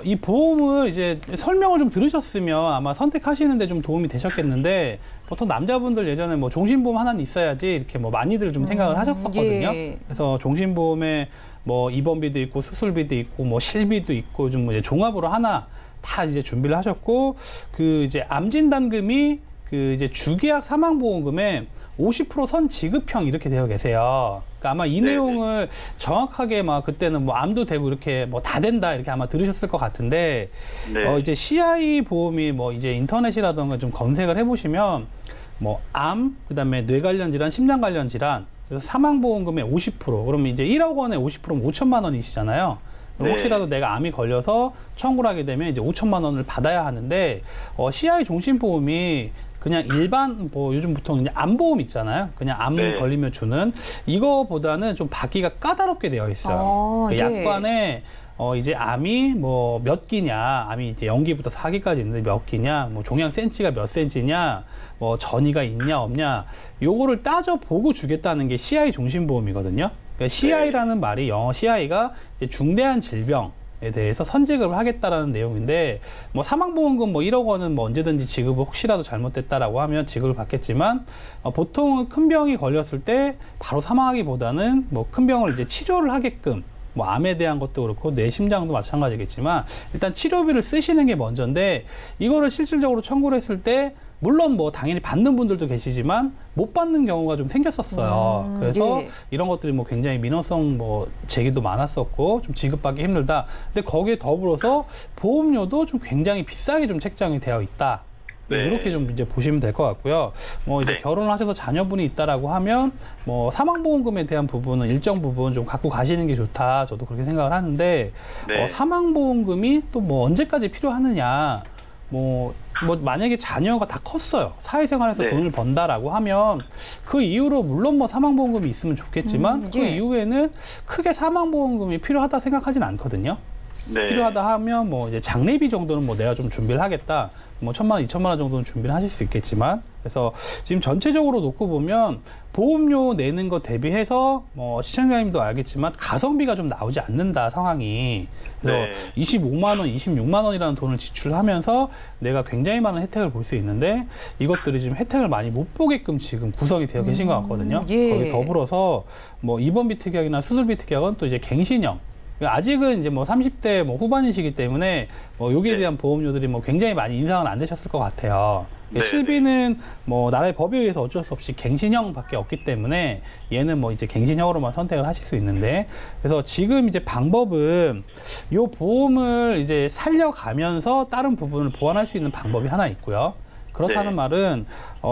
Speaker 3: 이 보험을 이제 설명을 좀 들으셨으면 아마 선택하시는데 좀 도움이 되셨겠는데, 보통 남자분들 예전에 뭐 종신보험 하나는 있어야지 이렇게 뭐 많이들 좀 생각을 하셨었거든요.
Speaker 2: 예.
Speaker 3: 그래서 종신보험에 뭐 입원비도 있고 수술비도 있고 뭐 실비도 있고 좀 이제 종합으로 하나 다 이제 준비를 하셨고, 그 이제 암진단금이 그 이제 주계약 사망보험금에 50% 선 지급형 이렇게 되어 계세요. 그러니까 아마 이 내용을 정확하게 막 그때는 뭐 암도 되고 이렇게 뭐 다 된다 이렇게 아마 들으셨을 것 같은데,
Speaker 5: 네.
Speaker 3: 이제 CI 보험이 뭐 이제 인터넷이라던가 좀 검색을 해보시면 뭐 암, 그다음에 뇌 관련 질환, 심장 관련 질환, 그래서 사망보험금의 50%, 그러면 이제 1억 원에 50%면 5천만 원이시잖아요.
Speaker 5: 네.
Speaker 3: 혹시라도 내가 암이 걸려서 청구를 하게 되면 이제 5천만 원을 받아야 하는데, CI 종신보험이 그냥 일반 뭐 요즘 보통 이제 암보험 있잖아요. 그냥 암
Speaker 5: 네.
Speaker 3: 걸리면 주는 이거보다는 좀 받기가 까다롭게 되어 있어요. 그
Speaker 2: 예.
Speaker 3: 약관에 이제 암이 뭐 몇 기냐, 암이 이제 0기부터 4기까지 있는데 몇 기냐, 뭐 종양 센치가 몇 센치냐, 뭐 전이가 있냐 없냐, 요거를 따져 보고 주겠다는 게 CI 종신보험이거든요. 그러니까 CI라는 말이 영어 CI가 이제 중대한 질병 에 대해서 선지급을 하겠다라는 내용인데, 뭐 사망보험금 뭐 1억 원은 뭐 언제든지 지급을 혹시라도 잘못됐다라고 하면 지급을 받겠지만, 보통은 큰 병이 걸렸을 때 바로 사망하기보다는 뭐 큰 병을 이제 치료를 하게끔, 뭐 암에 대한 것도 그렇고 뇌 심장도 마찬가지겠지만 일단 치료비를 쓰시는 게 먼저인데, 이거를 실질적으로 청구를 했을 때 물론 뭐 당연히 받는 분들도 계시지만 못 받는 경우가 좀 생겼었어요. 그래서
Speaker 2: 예.
Speaker 3: 이런 것들이 뭐 굉장히 민원성 뭐 제기도 많았었고 좀 지급받기 힘들다. 근데 거기에 더불어서 보험료도 좀 굉장히 비싸게 좀 책정이 되어 있다.
Speaker 5: 네.
Speaker 3: 이렇게 좀 이제 보시면 될 것 같고요. 뭐 이제
Speaker 5: 네.
Speaker 3: 결혼을 하셔서 자녀분이 있다라고 하면 뭐 사망보험금에 대한 부분은 일정 부분 좀 갖고 가시는 게 좋다. 저도 그렇게 생각을 하는데,
Speaker 5: 네.
Speaker 3: 사망보험금이 또 뭐 언제까지 필요하느냐. 뭐 만약에 자녀가 다 컸어요. 사회생활에서
Speaker 5: 네.
Speaker 3: 돈을 번다라고 하면 그 이후로 물론 뭐 사망보험금이 있으면 좋겠지만 그
Speaker 2: 예.
Speaker 3: 이후에는 크게 사망보험금이 필요하다 생각하진 않거든요.
Speaker 5: 네.
Speaker 3: 필요하다 하면 뭐 이제 장례비 정도는 뭐 내가 좀 준비를 하겠다. 뭐 1,000만 원, 2,000만 원 정도는 준비를 하실 수 있겠지만, 그래서 지금 전체적으로 놓고 보면 보험료 내는 거 대비해서 뭐 시청자님도 알겠지만 가성비가 좀 나오지 않는다 상황이. 그래서
Speaker 5: 네.
Speaker 3: 25만 원, 26만 원이라는 돈을 지출하면서 내가 굉장히 많은 혜택을 볼 수 있는데, 이것들이 지금 혜택을 많이 못 보게끔 지금 구성이 되어 계신 것 같거든요.
Speaker 2: 예.
Speaker 3: 거기 더불어서 뭐 입원비 특약이나 수술비 특약은 또 이제 갱신형. 아직은 이제 뭐 30대 뭐 후반이시기 때문에 뭐 여기에 대한 보험료들이 뭐 굉장히 많이 인상은 안 되셨을 것 같아요.
Speaker 5: 네.
Speaker 3: 실비는 뭐 나라의 법에 의해서 어쩔 수 없이 갱신형밖에 없기 때문에 얘는 뭐 이제 갱신형으로만 선택을 하실 수 있는데, 그래서 지금 이제 방법은 요 보험을 이제 살려가면서 다른 부분을 보완할 수 있는 방법이 하나 있고요. 그렇다는
Speaker 5: 네.
Speaker 3: 말은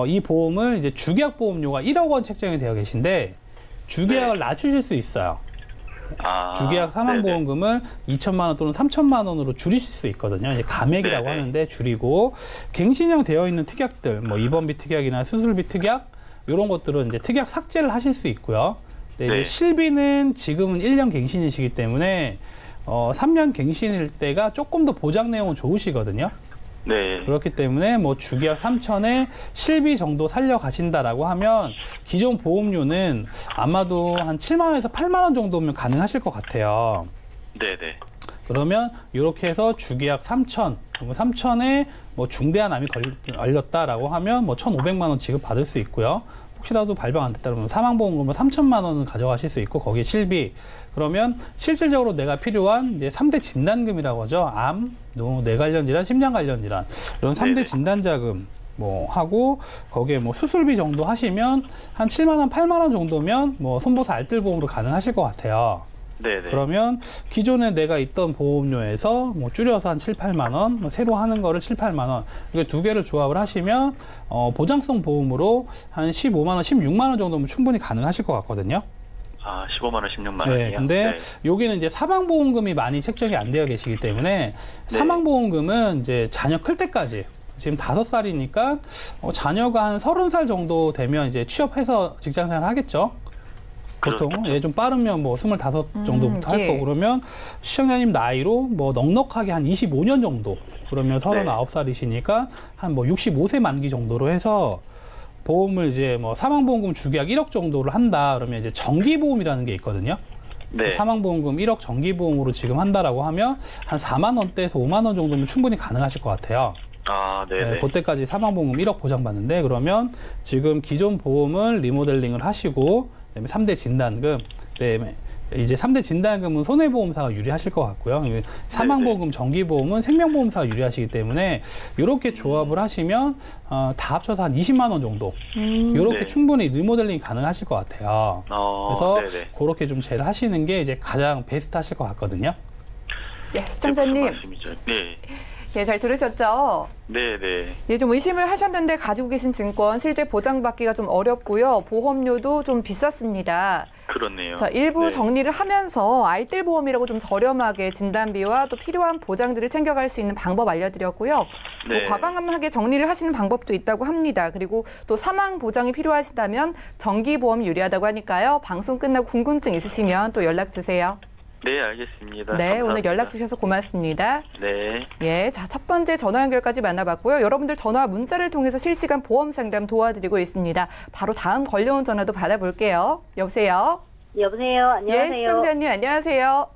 Speaker 3: 이 보험을 이제 주계약 보험료가 1억 원 책정이 되어 계신데 주계약을 낮추실 수 있어요. 주계약 사망보험금을 2천만 원 또는 3천만 원으로 줄이실 수 있거든요. 이제 감액이라고
Speaker 5: 네네.
Speaker 3: 하는데 줄이고, 갱신형 되어 있는 특약들, 뭐 입원비 특약이나 수술비 특약 이런 것들은 이제 특약 삭제를 하실 수 있고요. 네, 이제
Speaker 5: 네.
Speaker 3: 실비는 지금은 1년 갱신이시기 때문에 3년 갱신일 때가 조금 더 보장 내용은 좋으시거든요.
Speaker 5: 네.
Speaker 3: 그렇기 때문에 뭐 주계약 3천에 실비 정도 살려가신다라고 하면 기존 보험료는 아마도 한 7만 원에서 8만 원 정도면 가능하실 것 같아요.
Speaker 5: 네네.
Speaker 3: 그러면 이렇게 해서 주계약 3천, 3천에 뭐 중대한 암이 걸렸다라고 하면 뭐 1,500만 원 지급받을 수 있고요. 혹시라도 발병 안 됐다 그러면 사망보험금을 3천만 원을 가져가실 수 있고, 거기에 실비. 그러면 실질적으로 내가 필요한 이제 3대 진단금이라고 하죠. 암, 뇌 관련 질환, 심장 관련 질환. 이런 3대
Speaker 5: 네네.
Speaker 3: 진단자금 뭐 하고, 거기에 뭐 수술비 정도 하시면 한 7만 원, 8만 원 정도면 뭐 손보사 알뜰보험으로 가능하실 것 같아요.
Speaker 5: 네네.
Speaker 3: 그러면 기존에 내가 있던 보험료에서 뭐 줄여서 한 7, 8만 원, 뭐 새로 하는 거를 7, 8만 원, 이게 두 개를 조합을 하시면 보장성 보험으로 한 15만 원, 16만 원 정도면 충분히 가능하실 것 같거든요.
Speaker 5: 아, 15만 원, 16만
Speaker 3: 네,
Speaker 5: 원이요?
Speaker 3: 근데 여기는 이제 사망보험금이 많이 책정이 안 되어 계시기 때문에 사망보험금은 이제 자녀 클 때까지 지금 5살이니까 자녀가 한 30살 정도 되면 이제 취업해서 직장생활 하겠죠. 보통 좀 빠르면 뭐 25 정도부터 할 거고 그러면 시청자님 나이로 뭐 넉넉하게 한 25년 정도 그러면 39살이시니까 한 뭐 65세 만기 정도로 해서 보험을 이제 뭐 사망보험금 주계약 1억 정도를 한다 그러면 이제 정기보험이라는 게 있거든요.
Speaker 5: 네.
Speaker 3: 사망보험금 1억 정기보험으로 지금 한다라고 하면 한 4만 원대에서 5만 원 정도면 충분히 가능하실 것 같아요.
Speaker 5: 아, 네네.
Speaker 3: 네, 그때까지 사망보험금 1억 보장받는데 그러면 지금 기존 보험을 리모델링을 하시고 그다음에 3대 진단금, 그다음에 이제 3대 진단금은 손해보험사가 유리하실 것 같고요. 사망보험금, 정기보험은 생명보험사가 유리하시기 때문에 이렇게 조합을 하시면 다 합쳐서 한 20만 원 정도 이렇게 충분히 리모델링이 가능하실 것 같아요. 그래서 그렇게 좀 제일 하시는 게 이제 가장 베스트 하실 것 같거든요.
Speaker 2: 네, 시청자님.
Speaker 5: 네.
Speaker 2: 네, 잘 들으셨죠?
Speaker 5: 네네.
Speaker 2: 예, 좀 의심을 하셨는데 가지고 계신 증권 실제 보장받기가 좀 어렵고요. 보험료도 좀 비쌌습니다.
Speaker 5: 그렇네요.
Speaker 2: 자, 일부 정리를 하면서 알뜰 보험이라고 좀 저렴하게 진단비와 또 필요한 보장들을 챙겨갈 수 있는 방법 알려드렸고요. 뭐 과감하게 정리를 하시는 방법도 있다고 합니다. 그리고 또 사망 보장이 필요하시다면 정기보험이 유리하다고 하니까요. 방송 끝나고 궁금증 있으시면 또 연락 주세요.
Speaker 5: 네, 알겠습니다.
Speaker 2: 네,
Speaker 5: 감사합니다.
Speaker 2: 오늘 연락 주셔서 고맙습니다.
Speaker 5: 네.
Speaker 2: 예, 자, 첫 번째 전화 연결까지 만나봤고요. 여러분들 전화와 문자를 통해서 실시간 보험 상담 도와드리고 있습니다. 바로 다음 걸려온 전화도 받아볼게요. 여보세요?
Speaker 6: 여보세요? 안녕하세요?
Speaker 2: 예, 시청자님 안녕하세요.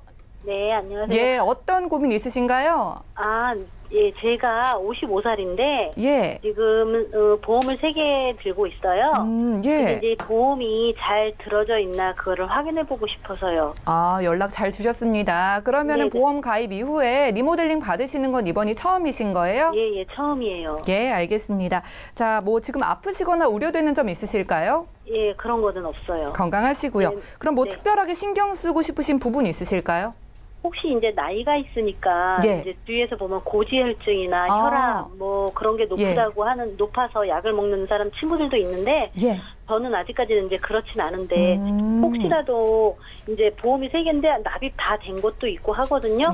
Speaker 6: 네, 안녕하세요.
Speaker 2: 예, 어떤 고민 있으신가요?
Speaker 6: 아, 예, 제가 55살인데
Speaker 2: 예.
Speaker 6: 지금 보험을 3개 들고 있어요.
Speaker 2: 예.
Speaker 6: 근데 이제 보험이 잘 들어져 있나 그거를 확인해보고 싶어서요.
Speaker 2: 아, 연락 잘 주셨습니다. 그러면은 보험 가입 이후에 리모델링 받으시는 건 이번이 처음이신 거예요?
Speaker 6: 예, 예, 처음이에요.
Speaker 2: 예, 알겠습니다. 자, 뭐 지금 아프시거나 우려되는 점 있으실까요?
Speaker 6: 예, 그런 거는 없어요.
Speaker 2: 건강하시고요.
Speaker 6: 네,
Speaker 2: 그럼 뭐 특별하게 신경 쓰고 싶으신 부분 있으실까요?
Speaker 6: 혹시 이제 나이가 있으니까 이제 주위에서 보면 고지혈증이나 혈압 뭐 그런 게 높다고 높아서 약을 먹는 사람 친구들도 있는데 저는 아직까지는 이제 그렇진 않은데 혹시라도 이제 보험이 3개인데 납입 다 된 것도 있고 하거든요.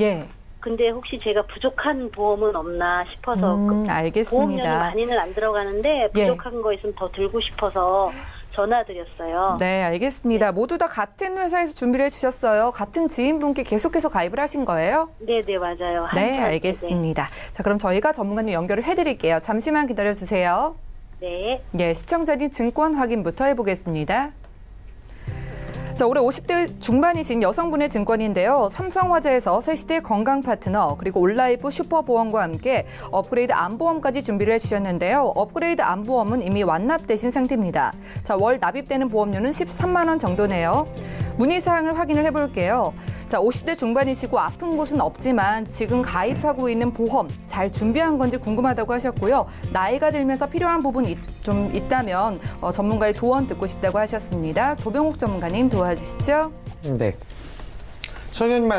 Speaker 6: 근데 혹시 제가 부족한 보험은 없나 싶어서
Speaker 2: 알겠습니다.
Speaker 6: 보험료는 많이는 안 들어가는데 부족한 거 있으면 더 들고 싶어서 전화드렸어요.
Speaker 2: 네, 알겠습니다. 모두 다 같은 회사에서 준비를 해주셨어요. 같은 지인분께 계속해서 가입을 하신 거예요?
Speaker 6: 네, 네, 맞아요.
Speaker 2: 네, 알겠습니다. 자, 그럼 저희가 전문가님 연결을 해드릴게요. 잠시만 기다려주세요.
Speaker 6: 네.
Speaker 2: 예, 시청자님 증권 확인부터 해보겠습니다. 자, 올해 50대 중반이신 여성분의 증권인데요. 삼성화재에서 새시대 건강 파트너 그리고 올라이프 슈퍼보험과 함께 업그레이드 암보험까지 준비를 해주셨는데요. 업그레이드 암보험은 이미 완납되신 상태입니다. 자, 월 납입되는 보험료는 13만 원 정도네요. 문의사항을 확인을 해볼게요. 자, 50대 중반이시고 아픈 곳은 없지만 지금 가입하고 있는 보험 잘 준비한 건지 궁금하다고 하셨고요. 나이가 들면서 필요한 부분이 좀 있다면 전문가의 조언 듣고 싶다고 하셨습니다. 조병욱 전문가님 도와주시죠.
Speaker 4: 네. 시청자님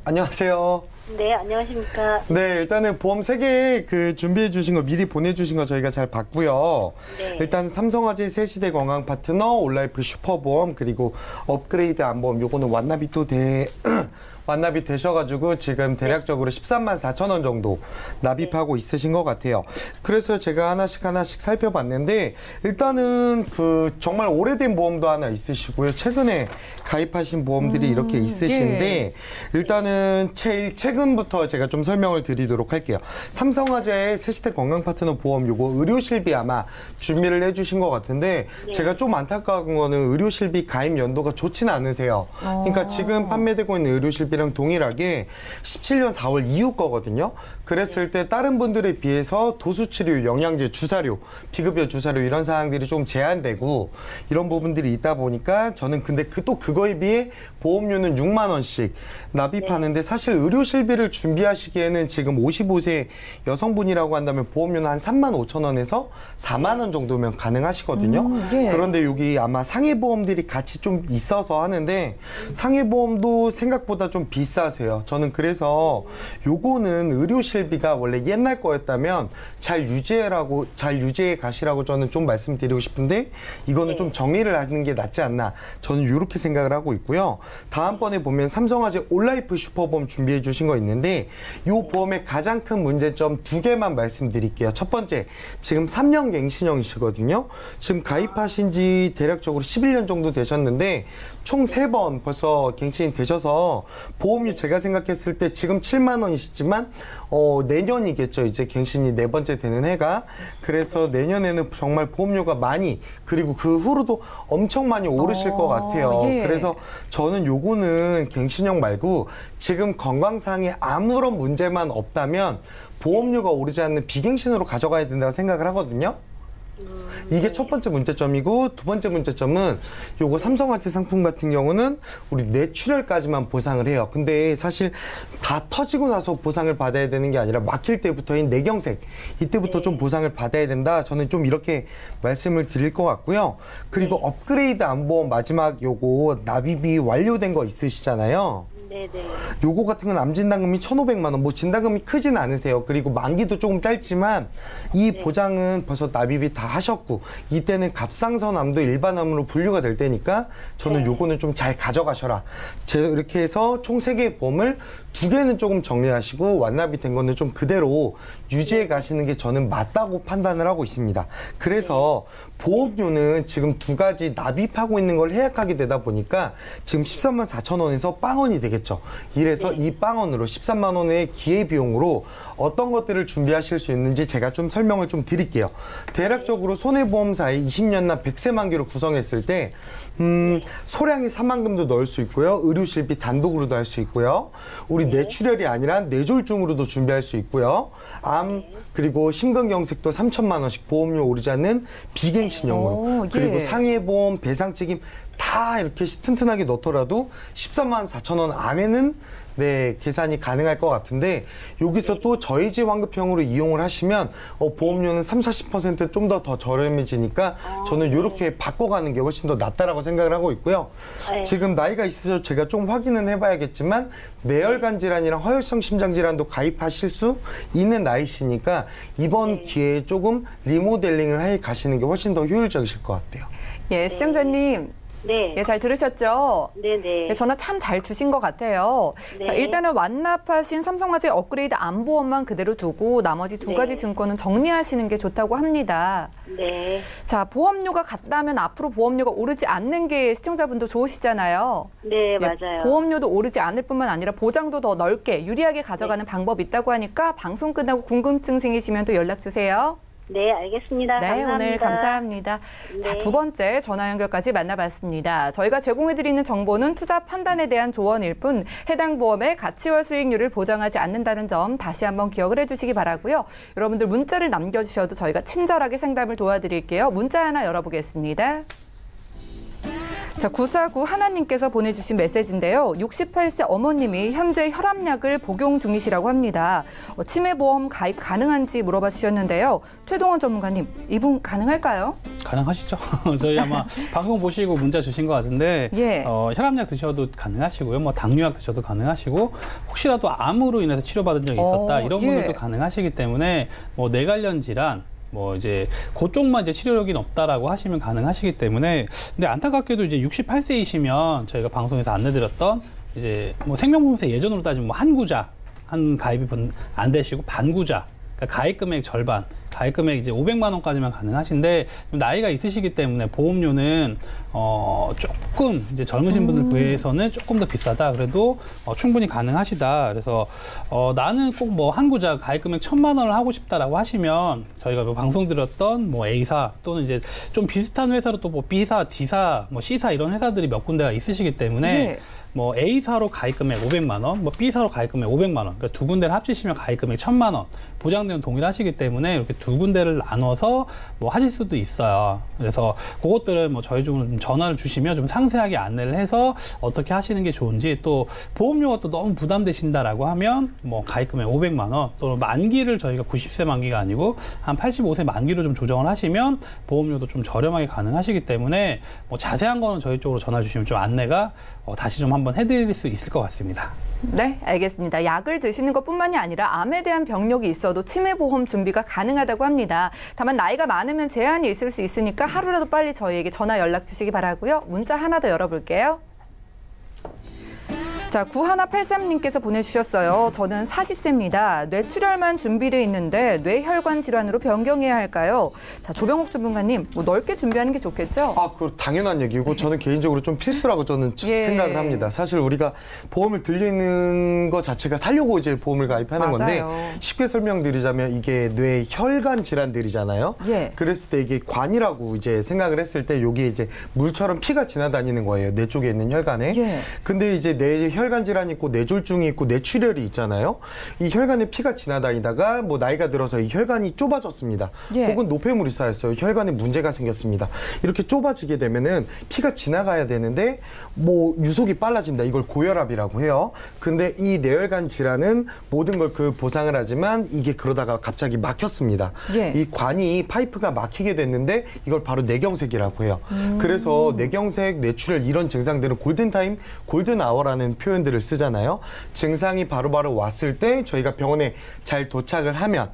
Speaker 4: 안녕하세요.
Speaker 6: 네, 안녕하십니까.
Speaker 4: 네, 일단은 보험 3개 준비해 주신 거 미리 보내주신 거 저희가 잘 봤고요.
Speaker 6: 네.
Speaker 4: 일단 삼성화재 새시대 건강 파트너, 올라이프 슈퍼보험 그리고 업그레이드 암보험 요거는 완납이 되셔가지고 지금 대략적으로 13만 4천 원 정도 납입하고 있으신 것 같아요. 그래서 제가 하나씩 살펴봤는데 일단은 정말 오래된 보험도 하나 있으시고요. 최근에 가입하신 보험들이 이렇게 있으신데 일단은 제일 최근부터 제가 좀 설명을 드리도록 할게요. 삼성화재의 새시대 건강 파트너 보험 요거 의료실비 아마 준비를 해주신 것 같은데 제가 좀 안타까운 거는 의료실비 가입 연도가 좋지는 않으세요. 그러니까 지금 판매되고 있는 의료실비 랑 동일하게 17년 4월 이후 거거든요. 그랬을 때 다른 분들에 비해서 도수치료, 영양제, 주사료, 비급여 주사료 이런 사항들이 좀 제한되고 이런 부분들이 있다 보니까 저는 근데 또 그거에 비해 보험료는 6만 원씩 납입하는데 사실 의료실비를 준비하시기에는 지금 55세 여성분이라고 한다면 보험료는 한 3만 5천 원에서 4만 원 정도면 가능하시거든요. 그런데 여기 아마 상해보험들이 같이 좀 있어서 하는데 상해보험도 생각보다 좀 좀 비싸세요. 저는 그래서 요거는 의료 실비가 원래 옛날 거였다면 잘 유지해 가시라고 저는 좀 말씀드리고 싶은데 이거는 좀 정리를 하는 게 낫지 않나. 저는 이렇게 생각을 하고 있고요. 다음번에 보면 삼성화재 올라이프 슈퍼보험 준비해 주신 거 있는데 요 보험의 가장 큰 문제점 2개만 말씀드릴게요. 첫 번째, 지금 3년 갱신형이시거든요. 지금 가입하신 지 대략적으로 11년 정도 되셨는데 총 3번 벌써 갱신이 되셔서 보험료 제가 생각했을 때 지금 7만 원이시지만 내년이겠죠. 이제 갱신이 4번째 되는 해가. 그래서 내년에는 정말 보험료가 많이 그리고 그 후로도 엄청 많이 오르실 것 같아요.
Speaker 2: 예.
Speaker 4: 그래서 저는 요거는 갱신형 말고 지금 건강상에 아무런 문제만 없다면 보험료가 오르지 않는 비갱신으로 가져가야 된다고 생각을 하거든요. 이게 첫 번째 문제점이고 두 번째 문제점은 요거 삼성화재 상품 같은 경우는 우리 뇌출혈까지만 보상을 해요. 근데 사실 다 터지고 나서 보상을 받아야 되는 게 아니라 막힐 때부터인 뇌경색 이때부터 좀 보상을 받아야 된다. 저는 좀 이렇게 말씀을 드릴 것 같고요. 그리고 업그레이드 안보험 마지막 요거 납입이 완료된 거 있으시잖아요.
Speaker 6: 네네.
Speaker 4: 요거 같은 건 암진단금이 1,500만 원, 뭐 진단금이 크진 않으세요. 그리고 만기도 조금 짧지만 이 보장은 벌써 납입이 다 하셨고 이때는 갑상선암도 일반암으로 분류가 될 때니까 저는 요거는 좀 잘 가져가셔라. 이렇게 해서 총 3개의 보험을 2개는 조금 정리하시고 완납이 된 거는 좀 그대로 유지해 가시는 게 저는 맞다고 판단을 하고 있습니다. 그래서 보험료는 지금 2가지 납입하고 있는 걸 해약하게 되다 보니까 지금 13만 4천 원에서 빵원이 되겠죠. 이래서 이 빵원으로 13만 원의 기회비용으로 어떤 것들을 준비하실 수 있는지 제가 좀 설명을 좀 드릴게요. 대략적으로 손해보험사의 20년납 100세 만기로 구성했을 때 소량의 사망금도 넣을 수 있고요. 의료실비 단독으로도 할 수 있고요. 우리 뇌출혈이 아니라 뇌졸중으로도 준비할 수 있고요. 암 그리고 심근경색도 3천만 원씩 보험료 오르지 않는 비갱신형으로 그리고 상해보험 배상책임 다 이렇게 튼튼하게 넣더라도 13만 4천 원 안에는 네, 계산이 가능할 것 같은데 여기서 또 저해지 환급형으로 이용을 하시면 보험료는 30~40% 좀 더 저렴해지니까 저는 이렇게 바꿔가는 게 훨씬 더 낫다라고 생각을 하고 있고요. 지금 나이가 있으셔서 제가 좀 확인은 해봐야겠지만 뇌혈관 질환이랑 허혈성 심장 질환도 가입하실 수 있는 나이시니까 이번 기회에 조금 리모델링을 해 가시는 게 훨씬 더 효율적이실 것 같아요.
Speaker 2: 예, 시청자님.
Speaker 6: 네.
Speaker 2: 예, 잘 들으셨죠?
Speaker 6: 네네.
Speaker 2: 네, 전화 참 잘 주신 것 같아요.
Speaker 6: 네.
Speaker 2: 자, 일단은 완납하신 삼성화재 업그레이드 안보험만 그대로 두고 나머지 2가지 증권은 정리하시는 게 좋다고 합니다.
Speaker 6: 네.
Speaker 2: 자, 보험료가 같다면 앞으로 보험료가 오르지 않는 게 시청자분도 좋으시잖아요.
Speaker 6: 네,
Speaker 2: 예,
Speaker 6: 맞아요.
Speaker 2: 보험료도 오르지 않을 뿐만 아니라 보장도 더 넓게 유리하게 가져가는 방법이 있다고 하니까 방송 끝나고 궁금증 생기시면 또 연락 주세요.
Speaker 6: 네, 알겠습니다.
Speaker 2: 네,
Speaker 6: 감사합니다.
Speaker 2: 오늘 감사합니다.
Speaker 6: 네.
Speaker 2: 자, 2번째 전화 연결까지 만나봤습니다. 저희가 제공해드리는 정보는 투자 판단에 대한 조언일 뿐 해당 보험의 가치와 수익률을 보장하지 않는다는 점 다시 한번 기억을 해주시기 바라고요. 여러분들 문자를 남겨주셔도 저희가 친절하게 상담을 도와드릴게요. 문자 하나 열어보겠습니다. 자, 949 하나님께서 보내주신 메시지인데요. 68세 어머님이 현재 혈압약을 복용 중이시라고 합니다. 치매보험 가입 가능한지 물어봐 주셨는데요. 최동원 전문가님, 이분 가능할까요?
Speaker 3: 가능하시죠. 저희 아마 방송 보시고 문자 주신 것 같은데
Speaker 2: 예.
Speaker 3: 혈압약 드셔도 가능하시고요. 뭐 당뇨약 드셔도 가능하시고 혹시라도 암으로 인해서 치료받은 적이 있었다 이런 분들도 가능하시기 때문에 뭐 뇌 관련 질환 뭐 이제 그쪽만 이제 치료력이 없다라고 하시면 가능하시기 때문에 근데 안타깝게도 이제 68세이시면 저희가 방송에서 안내드렸던 이제 뭐 생명보험사 예전으로 따지면 뭐 한구자 한 가입이 안 되시고 반구자 그러니까 가입 금액 절반 가입 금액 이제 500만 원까지만 가능하신데 나이가 있으시기 때문에 보험료는 조금 이제 젊으신 분들 비해서는 조금 더 비싸다. 그래도 충분히 가능하시다. 그래서 나는 꼭 뭐 한구자 가입 금액 1,000만 원을 하고 싶다라고 하시면 저희가 뭐 방송 드렸던 뭐 A사 또는 이제 좀 비슷한 회사로 또 뭐 B사, D사, 뭐 C사 이런 회사들이 몇 군데가 있으시기 때문에 뭐 A사로 가입 금액 500만 원, 뭐 B사로 가입 금액 500만 원. 그러니까 두 군데를 합치시면 가입 금액 1,000만 원. 보장되는 동일하시기 때문에 이렇게 두 군데를 나눠서 뭐 하실 수도 있어요. 그래서 그것들을 뭐 저희 쪽으로 좀 전화를 주시면 좀 상세하게 안내를 해서 어떻게 하시는 게 좋은지 또 보험료가 또 너무 부담되신다라고 하면 뭐 가입 금액 500만 원 또는 만기를 저희가 90세 만기가 아니고 한 85세 만기로 좀 조정을 하시면 보험료도 좀 저렴하게 가능하시기 때문에 뭐 자세한 거는 저희 쪽으로 전화 주시면 좀 안내가 다시 좀 한번 한번 해드릴 수 있을 것 같습니다.
Speaker 2: 네, 알겠습니다. 약을 드시는 것뿐만이 아니라 암에 대한 병력이 있어도 치매보험 준비가 가능하다고 합니다. 다만 나이가 많으면 제한이 있을 수 있으니까 하루라도 빨리 저희에게 전화 연락 주시기 바라고요. 문자 하나 더 열어볼게요. 자, 9183님께서 보내주셨어요. 저는 40세입니다. 뇌출혈만 준비돼 있는데 뇌혈관 질환으로 변경해야 할까요? 자, 조병욱 전문가님, 뭐 넓게 준비하는 게 좋겠죠?
Speaker 4: 그 당연한 얘기고 저는 개인적으로 좀 필수라고 저는 생각을 합니다. 사실 우리가 보험을 들리는 것 자체가 살려고 이제 보험을 가입하는 건데 쉽게 설명드리자면 이게 뇌혈관 질환들이잖아요. 그랬을 때 이게 관이라고 이제 생각을 했을 때 여기에 이제 물처럼 피가 지나다니는 거예요. 뇌 쪽에 있는 혈관에. 근데 이제 혈관 질환이 있고 뇌졸중이 있고 뇌출혈이 있잖아요. 이 혈관에 피가 지나다니다가 뭐 나이가 들어서 이 혈관이 좁아졌습니다. 혹은 노폐물이 쌓였어요. 혈관에 문제가 생겼습니다. 이렇게 좁아지게 되면은 피가 지나가야 되는데 뭐 유속이 빨라집니다. 이걸 고혈압이라고 해요. 근데 이 뇌혈관 질환은 모든 걸 그 보상을 하지만 이게 그러다가 갑자기 막혔습니다. 이 관이 파이프가 막히게 됐는데 이걸 바로 뇌경색이라고 해요. 그래서 뇌경색, 뇌출혈 이런 증상들은 골든타임, 골든아워라는 표현들을 쓰잖아요. 증상이 바로바로 왔을 때 저희가 병원에 잘 도착을 하면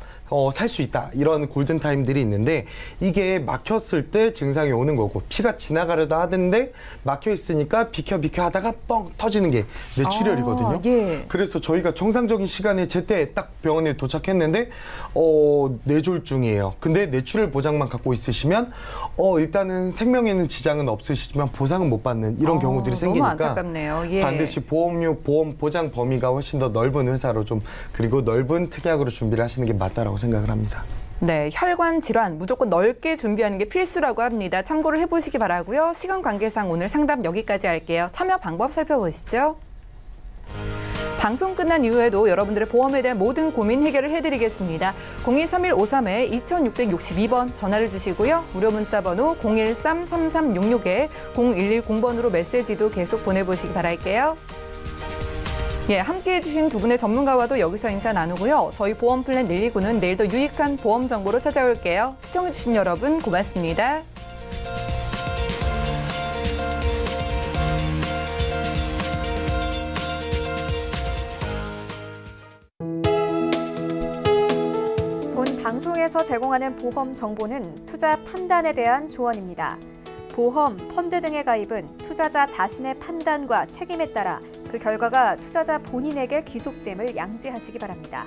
Speaker 4: 살 수 있다. 이런 골든타임들이 있는데 이게 막혔을 때 증상이 오는 거고 피가 지나가려다 하는데 막혀 있으니까 비켜 하다가 뻥 터지는 게 뇌출혈이거든요. 그래서 저희가 정상적인 시간에 제때 딱 병원에 도착했는데 뇌졸중이에요. 근데 뇌출혈 보장만 갖고 있으시면 일단은 생명에는 지장은 없으시지만 보상은 못 받는 이런 경우들이 생기니까
Speaker 2: 너무 안타깝네요.
Speaker 4: 반드시 보험 보장 범위가 훨씬 더 넓은 회사로 좀 그리고 넓은 특약으로 준비를 하시는 게 맞다라고 생각을 합니다.
Speaker 2: 네, 혈관 질환 무조건 넓게 준비하는 게 필수라고 합니다. 참고를 해보시기 바라고요. 시간 관계상 오늘 상담 여기까지 할게요. 참여 방법 살펴보시죠. 방송 끝난 이후에도 여러분들의 보험에 대한 모든 고민 해결을 해드리겠습니다. 023153-2662번 전화를 주시고요. 무료 문자 번호 013-3366-0110번으로 메시지도 계속 보내보시기 바랄게요. 함께해 주신 두 분의 전문가와도 여기서 인사 나누고요. 저희 보험 플랜 129는 내일 더 유익한 보험 정보로 찾아올게요. 시청해 주신 여러분 고맙습니다.
Speaker 1: 본 방송에서 제공하는 보험 정보는 투자 판단에 대한 조언입니다. 보험, 펀드 등의 가입은 투자자 자신의 판단과 책임에 따라 그 결과가 투자자 본인에게 귀속됨을 양지하시기 바랍니다.